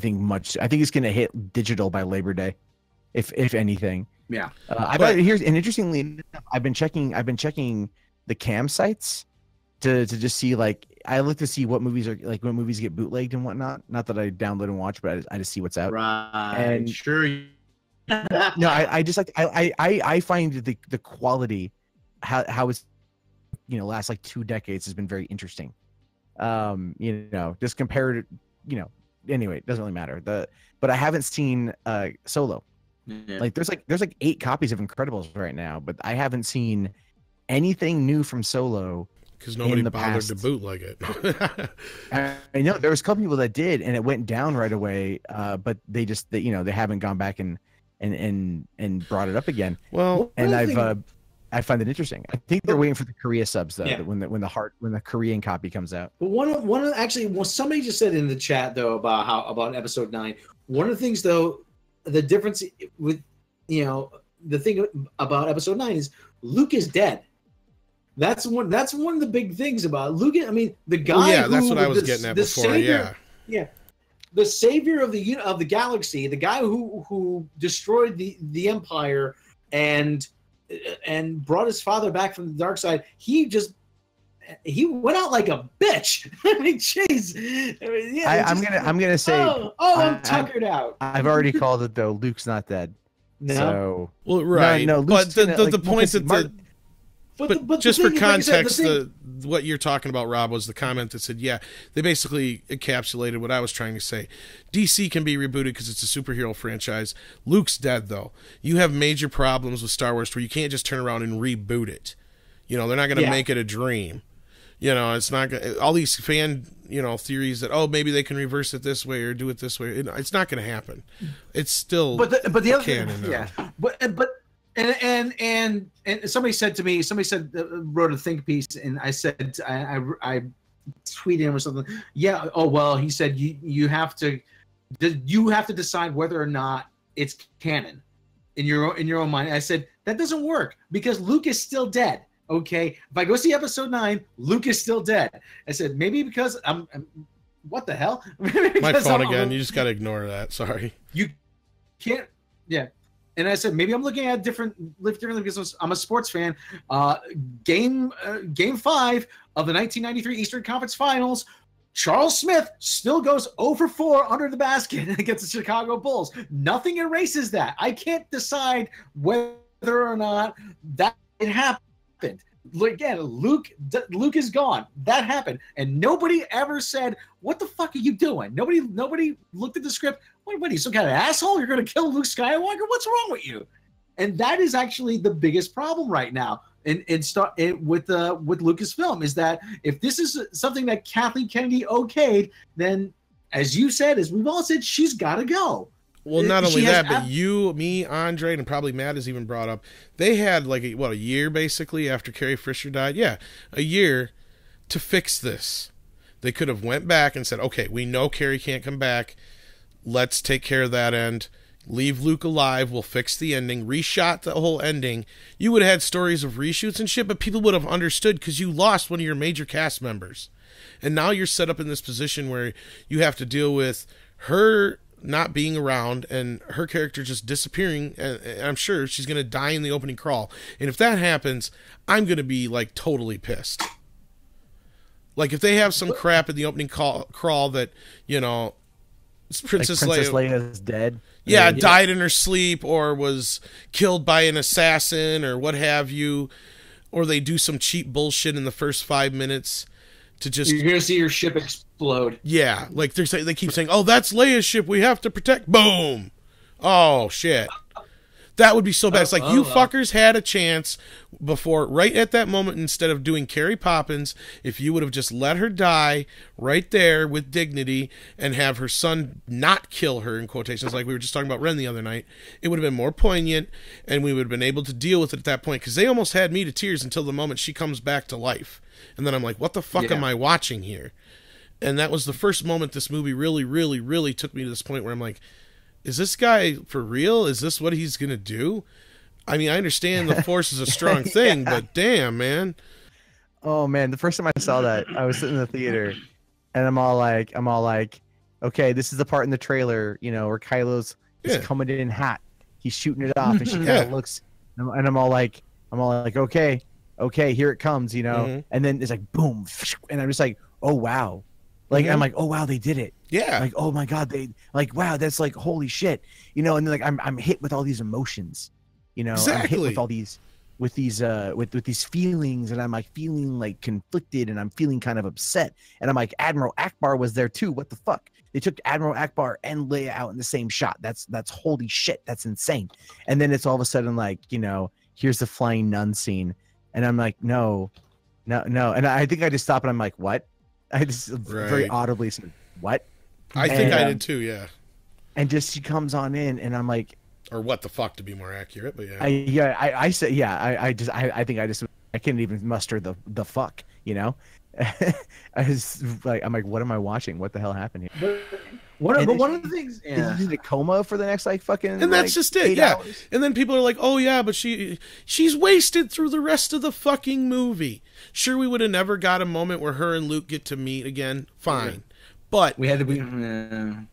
think it's going to hit digital by Labor Day, if anything. Yeah. Here's and interestingly enough, I've been checking the cam sites to just see, like, I look to see what movies are, like, when movies get bootlegged and whatnot. Not that I download and watch, but I just see what's out. Right. And sure. No, I just like I find the quality how it's, you know, last like 2 decades has been very interesting. You know, just compared to, you know, anyway, it doesn't really matter. But I haven't seen Solo. Yeah. Like there's 8 copies of Incredibles right now, but I haven't seen anything new from Solo. Because nobody bothered to bootleg it. I know there was a couple people that did, and it went down right away. But they they haven't gone back and brought it up again. Well, and I find it interesting. I think they're waiting for the Korea subs though. Yeah. When the Korean copy comes out. But somebody just said in the chat though about episode 9. One of the things though, the difference with the thing about episode 9 is Luke is dead. That's one of the big things about Luke. I mean, the guy. That's what I was getting at before. Savior, the savior of the galaxy, the guy who destroyed the Empire and brought his father back from the dark side. He went out like a bitch. I mean, jeez. I'm gonna say. I'm tuckered out. I've already called it though. Luke's not dead. No. So, well, right. No, but the point that But just for context, like what you're talking about, Rob, was the comment that said, yeah, they basically encapsulated what I was trying to say. DC can be rebooted because it's a superhero franchise. Luke's dead, though. You have major problems with Star Wars where you can't just turn around and reboot it. They're not going to make it a dream. It's not gonna, all these fan, theories that, maybe they can reverse it this way or do it this way. It's not going to happen. It's still but the other canon. Thing, yeah. But And somebody said to me, wrote a think piece, and I said, I tweeted him or something. Yeah. Oh well, he said you have to decide whether or not it's canon in your own mind. I said that doesn't work because Luke is still dead. Okay, if I go see episode 9, Luke is still dead. I said maybe because I'm what the hell? My phone again. You just got to ignore that. Sorry. You can't. Yeah. And I said, maybe I'm looking at differently because I'm a sports fan. Game 5 of the 1993 Eastern Conference Finals, Charles Smith still goes 0 for 4 under the basket against the Chicago Bulls. Nothing erases that. I can't decide whether or not that it happened. Again, Luke is gone. That happened, and nobody ever said, "What the fuck are you doing?" Nobody looked at the script. What are you, some kind of asshole? You're going to kill Luke Skywalker? What's wrong with you? And that is actually the biggest problem right now. With Lucasfilm is that if this is something that Kathleen Kennedy okayed, then as you said, as we've all said, she's got to go. Well, not only that, but you, me, Andre, and probably Matt has even brought up, they had like a year basically after Carrie Fisher died. Yeah, a year to fix this. They could have went back and said, okay, we know Carrie can't come back. Let's take care of that end. Leave Luke alive. We'll fix the ending. Reshot the whole ending. You would have had stories of reshoots and shit, but people would have understood because you lost one of your major cast members. And now you're set up in this position where you have to deal with her not being around and her character just disappearing, and I'm sure she's going to die in the opening crawl. And if that happens, I'm going to be like totally pissed. Like if they have some crap in the opening crawl that, Princess Leia is dead. Yeah, died in her sleep or was killed by an assassin or what have you, or they do some cheap bullshit in the first 5 minutes to just... You're going to see your ship explode. Yeah, like they keep saying, oh, that's Leia's ship, we have to protect... Boom! Oh, shit. That would be so bad. It's like, fuckers had a chance before, right at that moment, instead of doing Carrie Poppins, if you would have just let her die right there with dignity and have her son not kill her, in quotations, like we were just talking about Ren the other night, it would have been more poignant, and we would have been able to deal with it at that point, because they almost had me to tears until the moment she comes back to life. And then I'm like, what the fuck am I watching here? And that was the first moment this movie really, really, really took me to this point where I'm like, is this guy for real? Is this what he's going to do? I mean, I understand the Force is a strong thing, but damn, man. Oh, man. The first time I saw that, I was sitting in the theater, and I'm all like, okay, this is the part in the trailer, where Kylo's coming in hot. He's shooting it off, and she kind of looks, and I'm all like, okay, here it comes, And then it's like, boom, and I'm just like, oh, wow. Like, I'm like, oh, wow, they did it. Yeah. Like, oh my God, wow, that's like, holy shit. And then like, I'm hit with all these emotions, Exactly. I'm hit with all these, with these feelings, and I'm like feeling like conflicted, and I'm feeling kind of upset. And I'm like, Admiral Akbar was there too. What the fuck? They took Admiral Akbar and Leia out in the same shot. That's holy shit. That's insane. And then it's all of a sudden like, here's the flying nun scene. And I'm like, no. And I think I just stopped and I'm like, what? I just very audibly said, what? I think I did too, yeah. And just she comes on in, and I'm like, Or what the fuck, to be more accurate, but yeah. I said, yeah, I think I couldn't even muster the fuck, you know? I was like, I'm like, what am I watching? What the hell happened here? One of the things, is in a coma for the next like fucking, and that's like, just it, 8 yeah. hours? And then people are like, oh yeah, but she's wasted through the rest of the fucking movie. Sure, we would have never got a moment where her and Luke get to meet again. Fine. Yeah. But we had to be.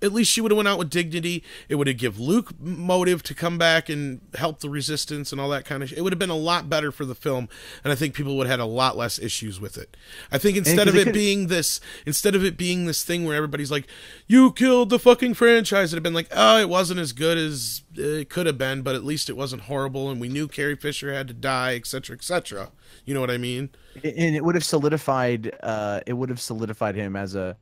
At least she would have went out with dignity. It would have given Luke motive to come back and help the resistance and all that kind of shit. It would have been a lot better for the film, and I think people would have had a lot less issues with it. I think instead of it being this thing where everybody's like, "You killed the fucking franchise," it'd have been like, "Oh, it wasn't as good as it could have been, but at least it wasn't horrible, and we knew Carrie Fisher had to die, etc., etc." You know what I mean? And it would have solidified. It would have solidified him as a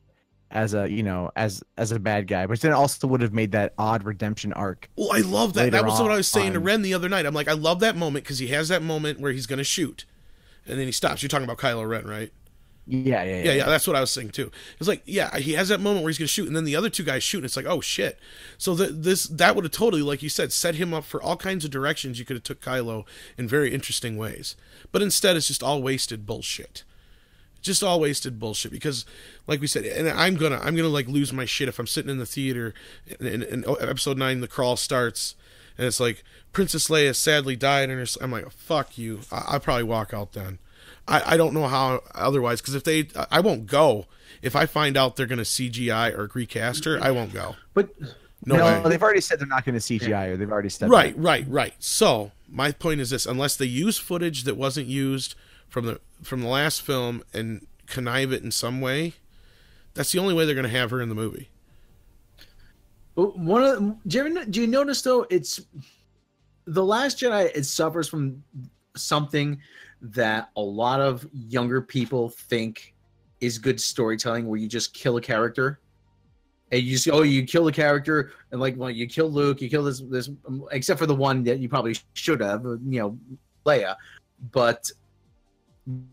you know, as a bad guy, but then also would have made that odd redemption arc. Well, I love that. That was what I was saying to Ren the other night. I'm like, I love that moment because he has that moment where he's going to shoot, and then he stops. You're talking about Kylo Ren, right? Yeah. That's what I was saying too. It's like, yeah, he has that moment where he's going to shoot, and then the other two guys shoot, and it's like, oh shit. So that would have totally, like you said, set him up for all kinds of directions. You could have took Kylo in very interesting ways, but instead, it's just all wasted bullshit. Just all wasted bullshit because, like we said, and I'm gonna like lose my shit if I'm sitting in the theater and episode 9 the crawl starts and it's like Princess Leia sadly died and I'm like, fuck you. I'll probably walk out then. I don't know how otherwise, because if I won't go. If I find out they're gonna CGI or recast her, I won't go. But no way. They've already said they're not gonna CGI or they've already said right. So my point is this: unless they use footage that wasn't used from the last film and connive it in some way, that's the only way they're going to have her in the movie. Do you notice though? It's The Last Jedi. It suffers from something that a lot of younger people think is good storytelling, where you just kill a character. And you kill the character, and like, well, you kill Luke, you kill this, except for the one that you probably should have, Leia, but.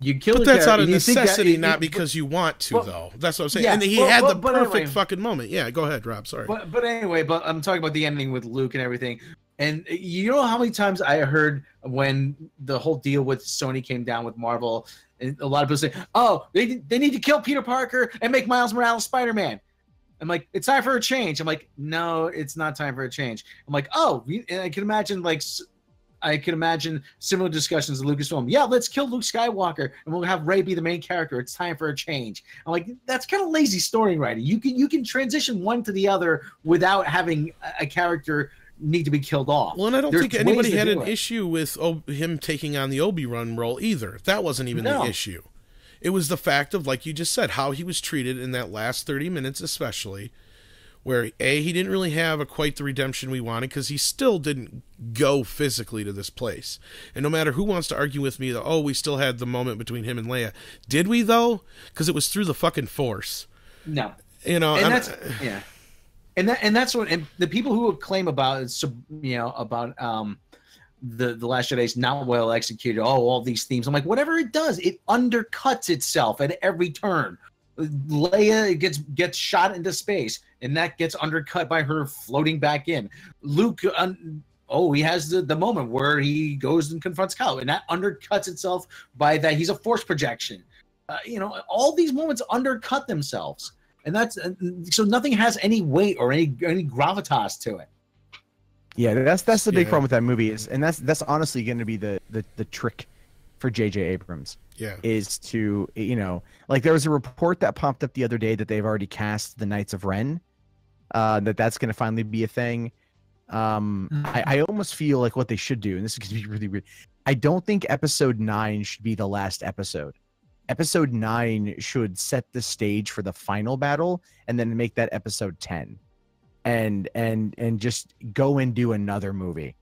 You kill but that's out of necessity, not because you want to, though. That's what I'm saying. Yeah, and he had the perfect fucking moment. Yeah, go ahead, Rob. Sorry. But anyway, I'm talking about the ending with Luke and everything. And you know how many times I heard when the whole deal with Sony came down with Marvel, and a lot of people say, "Oh, they need to kill Peter Parker and make Miles Morales Spider-Man." I'm like, it's time for a change. I'm like, no, it's not time for a change. I'm like, oh, and I can imagine similar discussions in Lucasfilm. Yeah, let's kill Luke Skywalker and we'll have Rey be the main character. It's time for a change. I'm like, that's kind of lazy story writing. You can transition one to the other without having a character need to be killed off. Well, and I don't think anybody had an issue with him taking on the Obi-Wan role either. That wasn't even the issue. It was the fact of, like you just said, how he was treated in that last 30 minutes especially, where he didn't really have quite the redemption we wanted because he still didn't go physically to this place. And no matter who wants to argue with me that, we still had the moment between him and Leia. Did we, though? Because it was through the fucking Force. No. And that's that's what, and the people who claim about the Last Jedi is not well executed. All these themes. I'm like, whatever it does, it undercuts itself at every turn. Leia gets shot into space, and that gets undercut by her floating back in. Luke, he has the moment where he goes and confronts Kylo, and that undercuts itself by that he's a force projection. All these moments undercut themselves, and that's so nothing has any weight or any gravitas to it. Yeah, that's the big problem with that movie and that's honestly going to be the trick for J.J. Abrams. Yeah, is to, like, there was a report that popped up the other day that they've already cast the Knights of Ren, that's going to finally be a thing. I almost feel like what they should do, and this is going to be really weird, I don't think episode 9 should be the last episode. Episode 9 should set the stage for the final battle, and then make that episode 10, and just go and do another movie.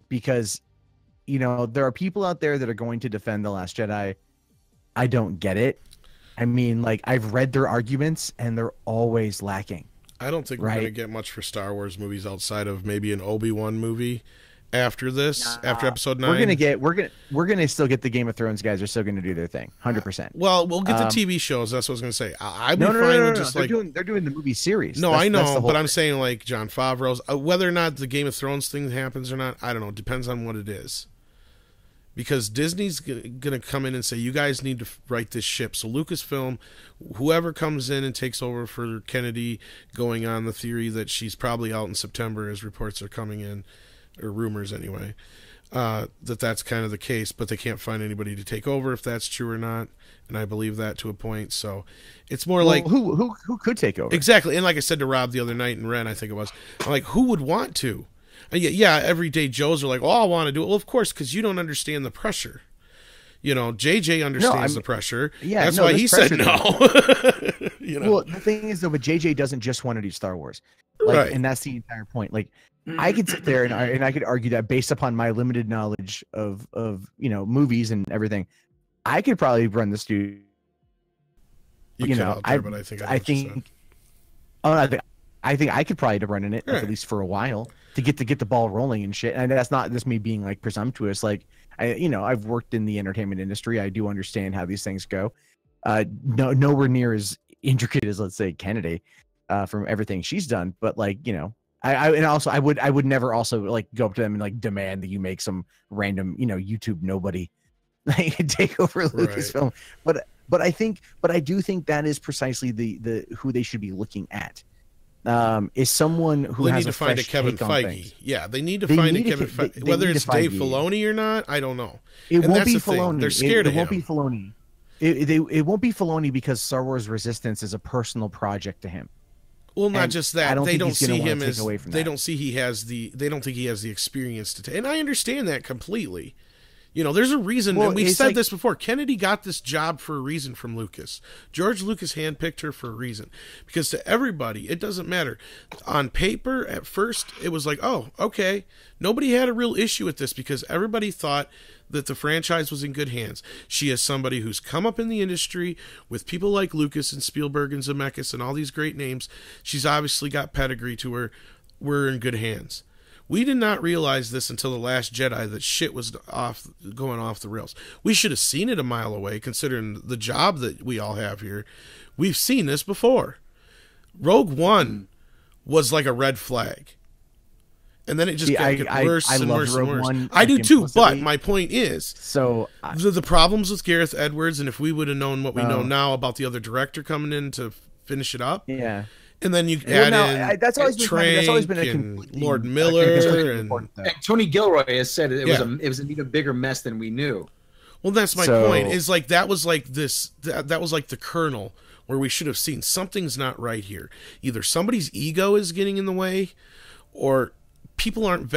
Because there are people out there that are going to defend The Last Jedi. I don't get it. I mean, like, I've read their arguments and they're always lacking. I don't think we're going to get much for Star Wars movies outside of maybe an Obi-Wan movie after this, after episode 9. We're gonna still get the Game of Thrones guys are still gonna do their thing, 100%. Well, we'll get the TV shows. That's what I was gonna say. I'd be fine with just they're doing the movie series. No, I know, but I'm saying like Jon Favreau's. Whether or not the Game of Thrones thing happens or not, I don't know. It depends on what it is. Because Disney's gonna come in and say, you guys need to write this ship. So Lucasfilm, whoever comes in and takes over for Kennedy, going on the theory that she's probably out in September, as reports are coming in, or rumors anyway, that's kind of the case, but they can't find anybody to take over if that's true or not, and I believe that to a point. So it's more like who could take over exactly. And like I said to Rob the other night in Ren, I think it was, I'm like, who would want to? And yeah, everyday Joes are like, oh, I want to do it. Well, of course, because you don't understand the pressure. You know, JJ understands the pressure. Yeah, that's why he said no. You know? Well, the thing is though, but JJ doesn't just want to do Star Wars, like, right? And that's the entire point. Like, I could sit there and I could argue that based upon my limited knowledge of movies and everything, I could probably run the studio. I think I could probably run in it at least for a while to get the ball rolling and shit. And that's not just me being like presumptuous. Like I've worked in the entertainment industry. I do understand how these things go. Nowhere near as intricate as, let's say, Kennedy, from everything she's done. But like, I would never also like go up to them and like demand that you make some random, YouTube nobody like take over Lucasfilm. But I do think that is precisely the who they should be looking at. Is someone who has need to find a Kevin Feige. Yeah, they need to find a Kevin Feige. Whether it's Dave Filoni or not, I don't know. It won't be Filoni. Thing. They're scared of him. It won't be Filoni. It won't be Filoni because Star Wars Resistance is a personal project to him. Well, not just that. They don't see him as. They don't think he has the experience to take. And I understand that completely. There's a reason, and we've said this before. Kennedy got this job for a reason from Lucas. George Lucas handpicked her for a reason. Because to everybody, it doesn't matter. On paper, at first, it was like, oh, okay. Nobody had a real issue with this because everybody thought that the franchise was in good hands. She is somebody who's come up in the industry with people like Lucas and Spielberg and Zemeckis and all these great names. She's obviously got pedigree to her. We're in good hands. We did not realize this until The Last Jedi that shit was going off the rails. We should have seen it a mile away, considering the job that we all have here. We've seen this before. Rogue One was like a red flag. And then it just got worse and worse and worse. I do too, but my point is, the problems with Gareth Edwards, and if we would have known what we know now about the other director coming in to finish it up, and then you add in that's always been a Lord Miller and Tony Gilroy has said it was an even bigger mess than we knew. Well, that's my point. Is like that was like the kernel where we should have seen something's not right here. Either somebody's ego is getting in the way, or people aren't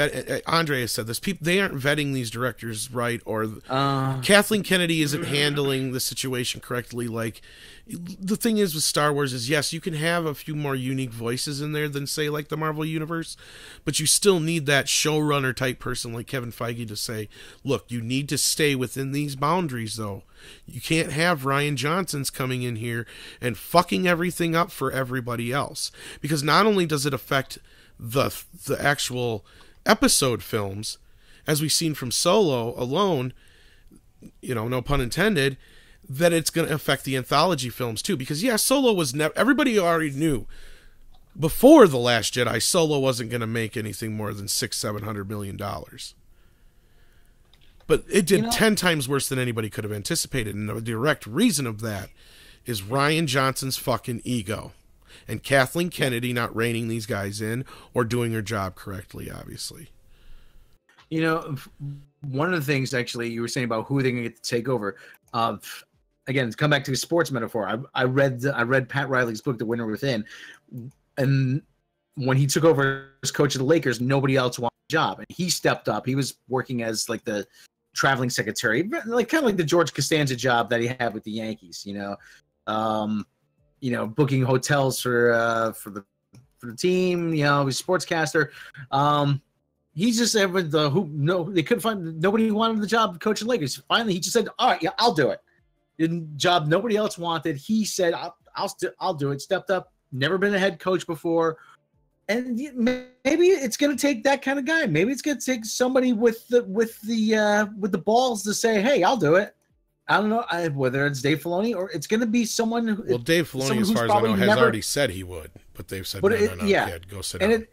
Andre has said this. They aren't vetting these directors right, or Kathleen Kennedy isn't handling the situation correctly. Like, the thing is with Star Wars is, yes, you can have a few more unique voices in there than, say, like the Marvel Universe, but you still need that showrunner type person like Kevin Feige to say, look, you need to stay within these boundaries, though. You can't have Rian Johnson's coming in here and fucking everything up for everybody else, because not only does it affect the actual episode films, as we've seen from Solo alone, no pun intended, that it's going to affect the anthology films too. Because Solo was never, everybody already knew before The Last Jedi, Solo wasn't going to make anything more than $600-700 million. But it did 10 times worse than anybody could have anticipated, and the direct reason of that is Rian Johnson's fucking ego. And Kathleen Kennedy not reining these guys in or doing her job correctly, obviously. One of the things, actually, you were saying about who they're going to get to take over. Again, to come back to a sports metaphor, I read Pat Riley's book, The Winner Within. And when he took over as coach of the Lakers, nobody else wanted a job. And he stepped up. He was working as like the traveling secretary, like kind of like the George Costanza job that he had with the Yankees, booking hotels for the team, he was a sportscaster. He's just said they couldn't find, nobody wanted the job of coaching Lakers. Finally, he just said, all right, I'll do it. Job nobody else wanted. He said, I'll do it. Stepped up, never been a head coach before. And maybe it's going to take that kind of guy. Maybe it's going to take somebody with the balls to say, "Hey, I'll do it." I don't know whether it's Dave Filoni or it's going to be someone who. Well, Dave Filoni, as far as I know, has already said he would, but they've said no, kid, go sit down.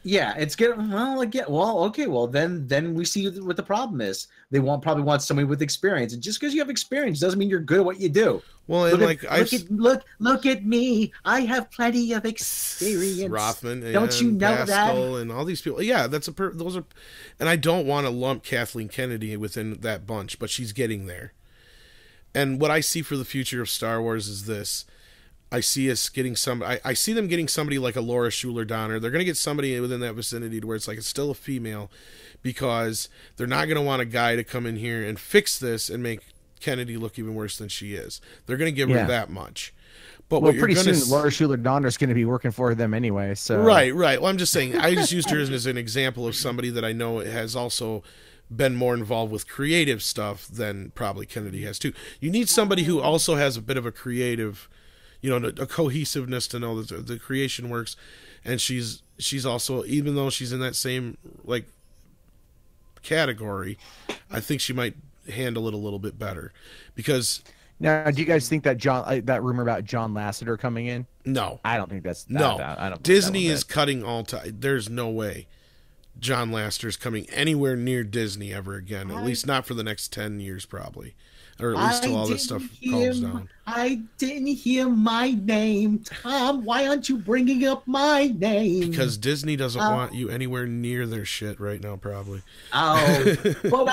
It's getting okay. Well, then we see what the problem is. They probably want somebody with experience, and just because you have experience doesn't mean you're good at what you do. Well, and look at me. I have plenty of experience. Rothman, don't you know Pascal, that? and all these people. Yeah, those are, and I don't want to lump Kathleen Kennedy within that bunch, but she's getting there. And what I see for the future of Star Wars is this. I see us getting I see them getting somebody like a Laura Schuler Donner. They're going to get somebody within that vicinity to where it's like it's still a female, because they're not going to want a guy to come in here and fix this and make Kennedy look even worse than she is. They're going to give her that much. But pretty soon Laura Schuler Donner is going to be working for them anyway. So right. Well, I'm just saying. I just used her as an example of somebody that I know has also been more involved with creative stuff than probably Kennedy has too. You need somebody who also has a bit of a creative, a cohesiveness to know that the creation works. And she's also, even though she's in that same like category, I think she might handle it a little bit better. Because now, do you guys think that that rumor about John Lasseter coming in? No, I don't think that's I don't. Disney is cutting all time. There's no way John Lasseter's coming anywhere near Disney ever again. At least not for the next 10 years, probably. Or at least till all this stuff calms down. I didn't hear my name, Tom. Why aren't you bringing up my name? Because Disney doesn't want you anywhere near their shit right now, probably. Oh, but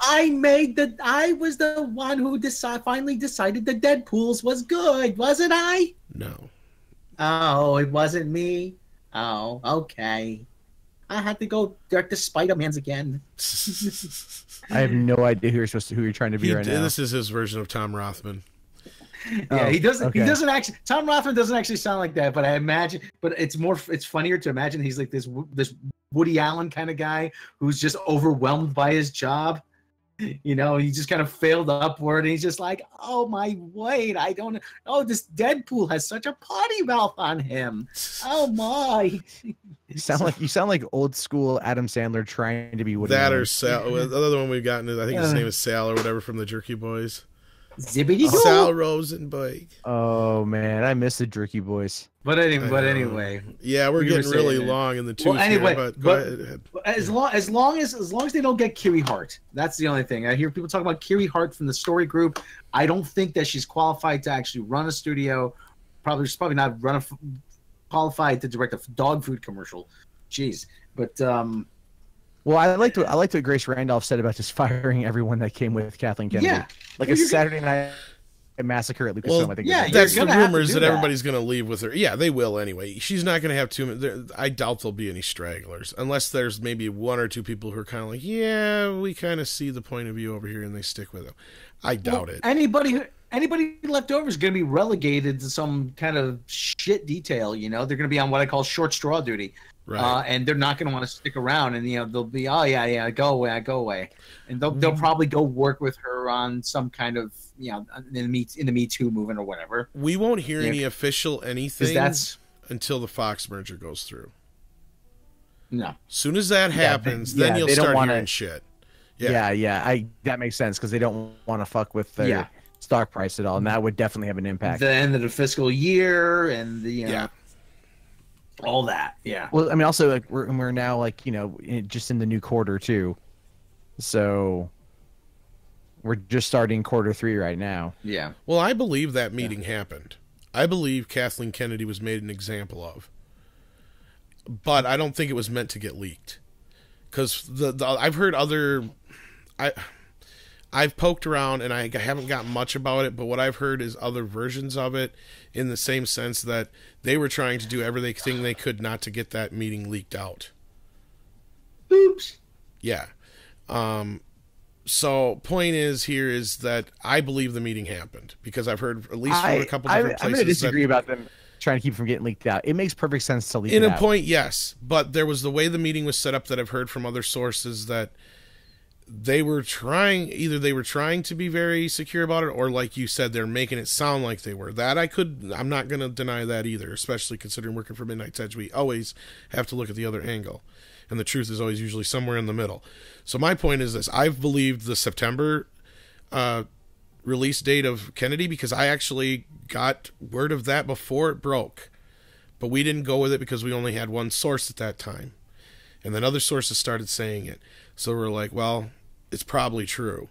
I was the one who finally decided the Deadpool's was good, wasn't I? No. Oh, it wasn't me? Oh, okay. I had to go direct the Spider-Mans again. I have no idea who you're trying to be right now. This is his version of Tom Rothman. Yeah, he doesn't. Okay. He doesn't actually. Tom Rothman doesn't actually sound like that. But I imagine. But it's funnier to imagine he's like this Woody Allen kind of guy who's just overwhelmed by his job. He just kind of failed upward, and he's just like, "Oh my wait, I don't. Oh, this Deadpool has such a potty mouth on him. Oh my." You sound like old school Adam Sandler trying to be Woody Allen. Or Sal. The other one we've gotten is, I think his name is Sal or whatever from the Jerky Boys. Zibbity Sal Rosenberg. Oh man, I miss the Jerky Boys. But anyway, yeah, we're getting really long in the tooth. Well, anyway, here, but go ahead. As long as they don't get Kiri Hart, that's the only thing. I hear people talk about Kiri Hart from the Story Group. I don't think that she's qualified to actually run a studio. She's probably not qualified to direct a dog food commercial. Jeez, but well, I liked what Grace Randolph said about just firing everyone that came with Kathleen Kennedy. Yeah, like a Saturday Night Massacre at Lucasfilm. I think. Yeah, that's the rumors that everybody's going to leave with her. Yeah, they will anyway. She's not going to have too many. I doubt there'll be any stragglers, unless there's maybe one or two people who are kind of like, yeah, we kind of see the point of view over here, and they stick with them. I doubt it. Anybody left over is going to be relegated to some kind of shit detail. They're going to be on what I call short straw duty. Right. And they're not going to want to stick around, and they'll be, oh yeah, go away, and they'll probably go work with her on some kind of in the Me Too movement or whatever. We won't hear any official anything until the Fox merger goes through. No, as soon as that happens, then you'll start hearing shit. Yeah. That makes sense because they don't want to fuck with their stock price at all, and that would definitely have an impact. The end of the fiscal year and the all that, yeah. Well, I mean, also like we're now like just in the new quarter too, so we're just starting Q3 right now. Yeah. Well, I believe that meeting happened. I believe Kathleen Kennedy was made an example of, but I don't think it was meant to get leaked, because I've heard I've poked around and I haven't gotten much about it, but what I've heard is other versions of it, in the same sense that they were trying to do everything they could not to get that meeting leaked out. Oops. Yeah. So point is that I believe the meeting happened, because I've heard at least from a couple different places. I'm going to disagree about them trying to keep from getting leaked out. It makes perfect sense to leak it out. In a point, yes, but there was the way the meeting was set up that I've heard from other sources that they were trying to be very secure about it, or like you said, they're making it sound like they were. I'm not going to deny that either, especially considering working for Midnight's Edge. We always have to look at the other angle, and the truth is always usually somewhere in the middle. So my point is this: I've believed the September release date of Kennedy because I actually got word of that before it broke, but we didn't go with it because we only had one source at that time, and then other sources started saying it. So we're like, well, it's probably true,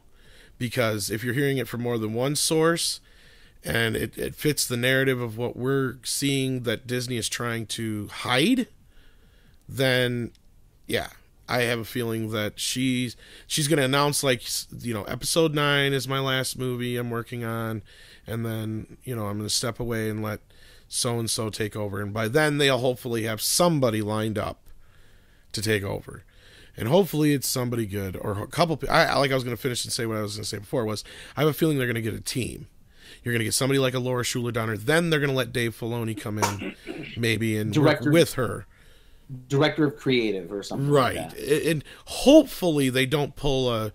because if you're hearing it from more than one source and it fits the narrative of what we're seeing that Disney is trying to hide, then yeah, I have a feeling that she's going to announce, like, episode 9 is my last movie I'm working on, and then, I'm going to step away and let so-and-so take over. And by then they'll hopefully have somebody lined up to take over. And hopefully it's somebody good, or a couple. I was going to finish and say what I was going to say before was, I have a feeling they're going to get a team. You're going to get somebody like a Laura Schuler Donner. Then they're going to let Dave Filoni come in, maybe, and work with her. Director of creative or something. Right. Like that. And hopefully they don't pull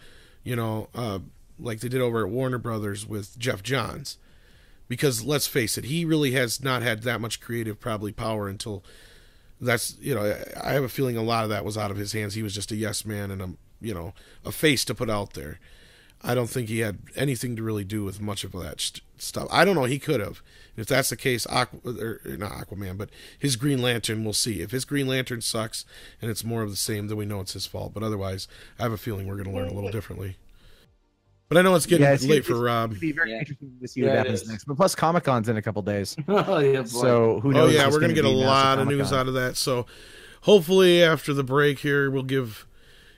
like they did over at Warner Brothers with Jeff Johns, because let's face it, he really has not had that much creative probably power until. That's, I have a feeling a lot of that was out of his hands. He was just a yes man and a face to put out there. I don't think he had anything to really do with much of that stuff. I don't know. He could have. If that's the case, not Aquaman, but his Green Lantern, we'll see. If his Green Lantern sucks and it's more of the same, then we know it's his fault. But otherwise, I have a feeling we're going to learn a little differently. But I know it's getting late for Rob. It'll be very interesting to see what happens next. But plus, Comic-Con's in a couple days. Oh, yeah, boy. So who knows? Oh, yeah, we're going to get a lot of news out of that. So hopefully after the break here, we'll give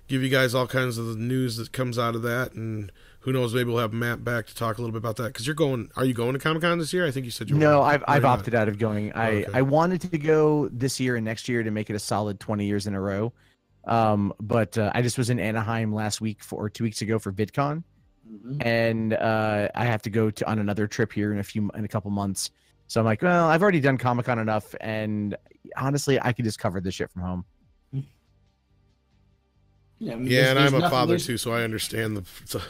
you guys all kinds of the news that comes out of that. And who knows, maybe we'll have Matt back to talk a little bit about that. Because are you going to Comic-Con this year? I think you said you were. No, I've opted out of going. I wanted to go this year and next year to make it a solid 20 years in a row. But I just was in Anaheim last week or 2 weeks ago for VidCon. And I have to go on another trip here in a couple months. So I'm like, well, I've already done Comic-Con enough, and honestly, I could just cover this shit from home. Yeah, and I'm a father too, so I understand the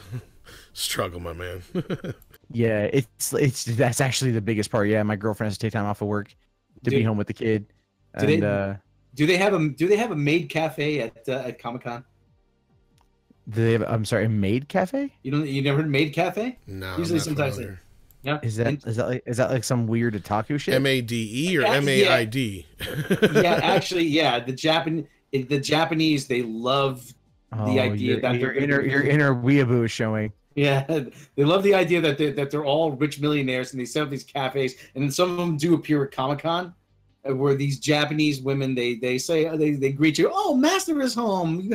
struggle, my man. Yeah, that's actually the biggest part. Yeah, my girlfriend has to take time off of work to be home with the kid. Do they have a maid cafe at Comic-Con? Do they have, I'm sorry, a maid cafe? You never heard of maid cafe? No. Usually sometimes they, yeah. Is that like some weird otaku shit? MADE or MAID? Yeah, actually, yeah. The Japanese, they love the idea that your inner weeaboo is showing. Yeah, they love the idea that they're all rich millionaires and they set up these cafes, and then some of them do appear at Comic-Con, where these Japanese women they say they greet you. Oh, Master is home.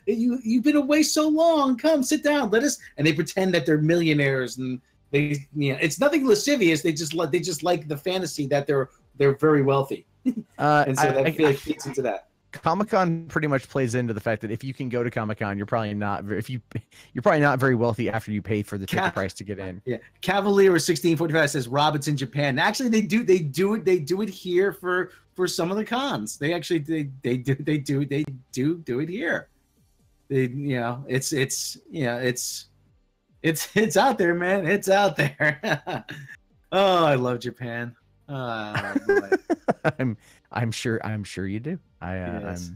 You've been away so long. Come sit down. And they pretend that they're millionaires, and it's nothing lascivious. They just like the fantasy that they're very wealthy, and so I feel like fits into that. Comic-Con pretty much plays into the fact that if you can go to Comic-Con, you're probably not very wealthy after you pay for the ticket price to get in. Yeah, Cavalier 1645 says Rob, it's in Japan. Actually, they do it here for some of the cons. They actually they do it here. It's out there, man. It's out there. Oh, I love Japan. Oh, boy. I'm sure you do. Yes.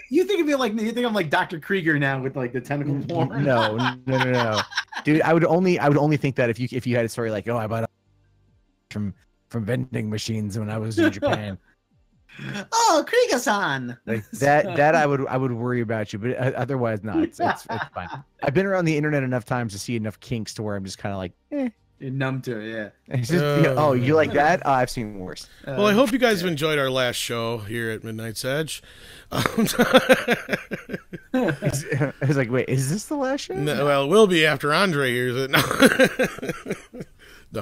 You think of me like I'm like Dr. Krieger now with like the tentacle porn. No, dude. I would only think that if you had a story like, oh, I bought from vending machines when I was in Japan. Oh, Krieger-san. Like that I would worry about you, but otherwise not. It's fine. I've been around the internet enough times to see enough kinks to where I'm just kind of like, eh. You're numb to it, yeah. It's just, oh, you like that? Oh, I've seen worse. Well, I hope you guys have enjoyed our last show here at Midnight's Edge. I was like, wait, is this the last show? No, well, it will be after Andre hears it. No,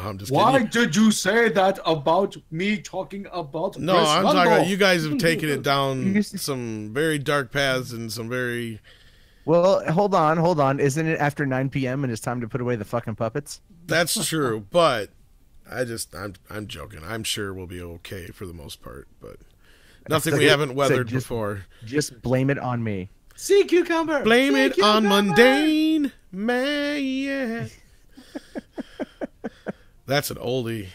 I'm just kidding. Why did you say that about me talking about No, Chris I'm Rumble? talking about you guys have taken it down some very dark paths and some very... Well, hold on. Isn't it after 9 p.m. and it's time to put away the fucking puppets? That's true, but I'm joking. I'm sure we'll be okay for the most part, but nothing we haven't weathered before. Just blame it on me. Sea cucumber. Blame Sea it on cucumber. Mundane Matt. That's an oldie.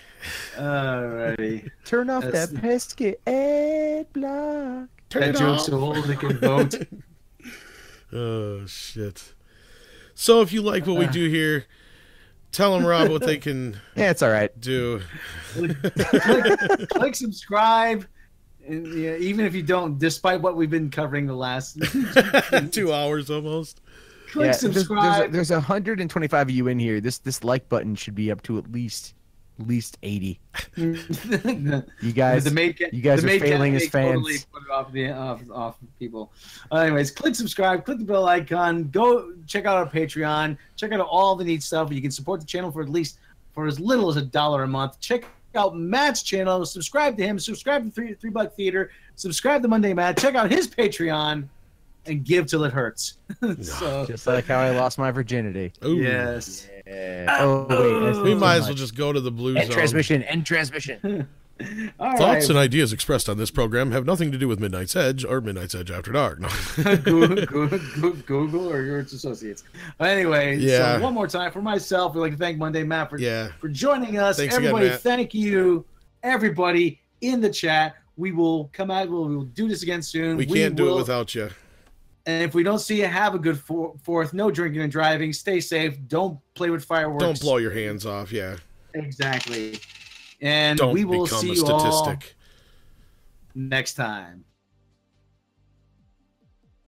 Alrighty. Turn off That's- that pesky ad block. Turn That it joke's off. so old it can vote. Oh, shit. So if you like what we do here, tell them, Rob, what they can Yeah, it's all right. do. click subscribe. And, yeah, even if you don't, despite what we've been covering the last 2 hours almost. click Yeah, subscribe. there's 125 of you in here. This like button should be up to at least 80. You guys, you guys are failing as fans. Totally put it off people. Anyways, click subscribe, click the bell icon, go check out our Patreon, check out all the neat stuff. You can support the channel for as little as $1 a month. Check out Matt's channel, subscribe to him, subscribe to Three Buck Theater, subscribe to Mundane Matt, check out his Patreon, and give till it hurts. So, Just like how I lost my virginity. Ooh. yes. Yeah. Oh wait, We might as well just go to the blue end zone. transmission. End transmission. All Thoughts right. and ideas expressed on this program have nothing to do with Midnight's Edge or Midnight's Edge After Dark. No. Google or your associates. Anyway, Yeah. so one more time for myself, we'd like to thank Mundane Matt Yeah. for joining us. Thanks again, Everybody, Matt. thank you. Everybody in the chat. We will come out. We'll do this again soon. We can't do will- it without you. And if we don't see you, have a good fourth. No drinking and driving. Stay safe. Don't play with fireworks. Don't blow your hands off. Yeah. Exactly. And Don't we will become see a you all statistic. next time.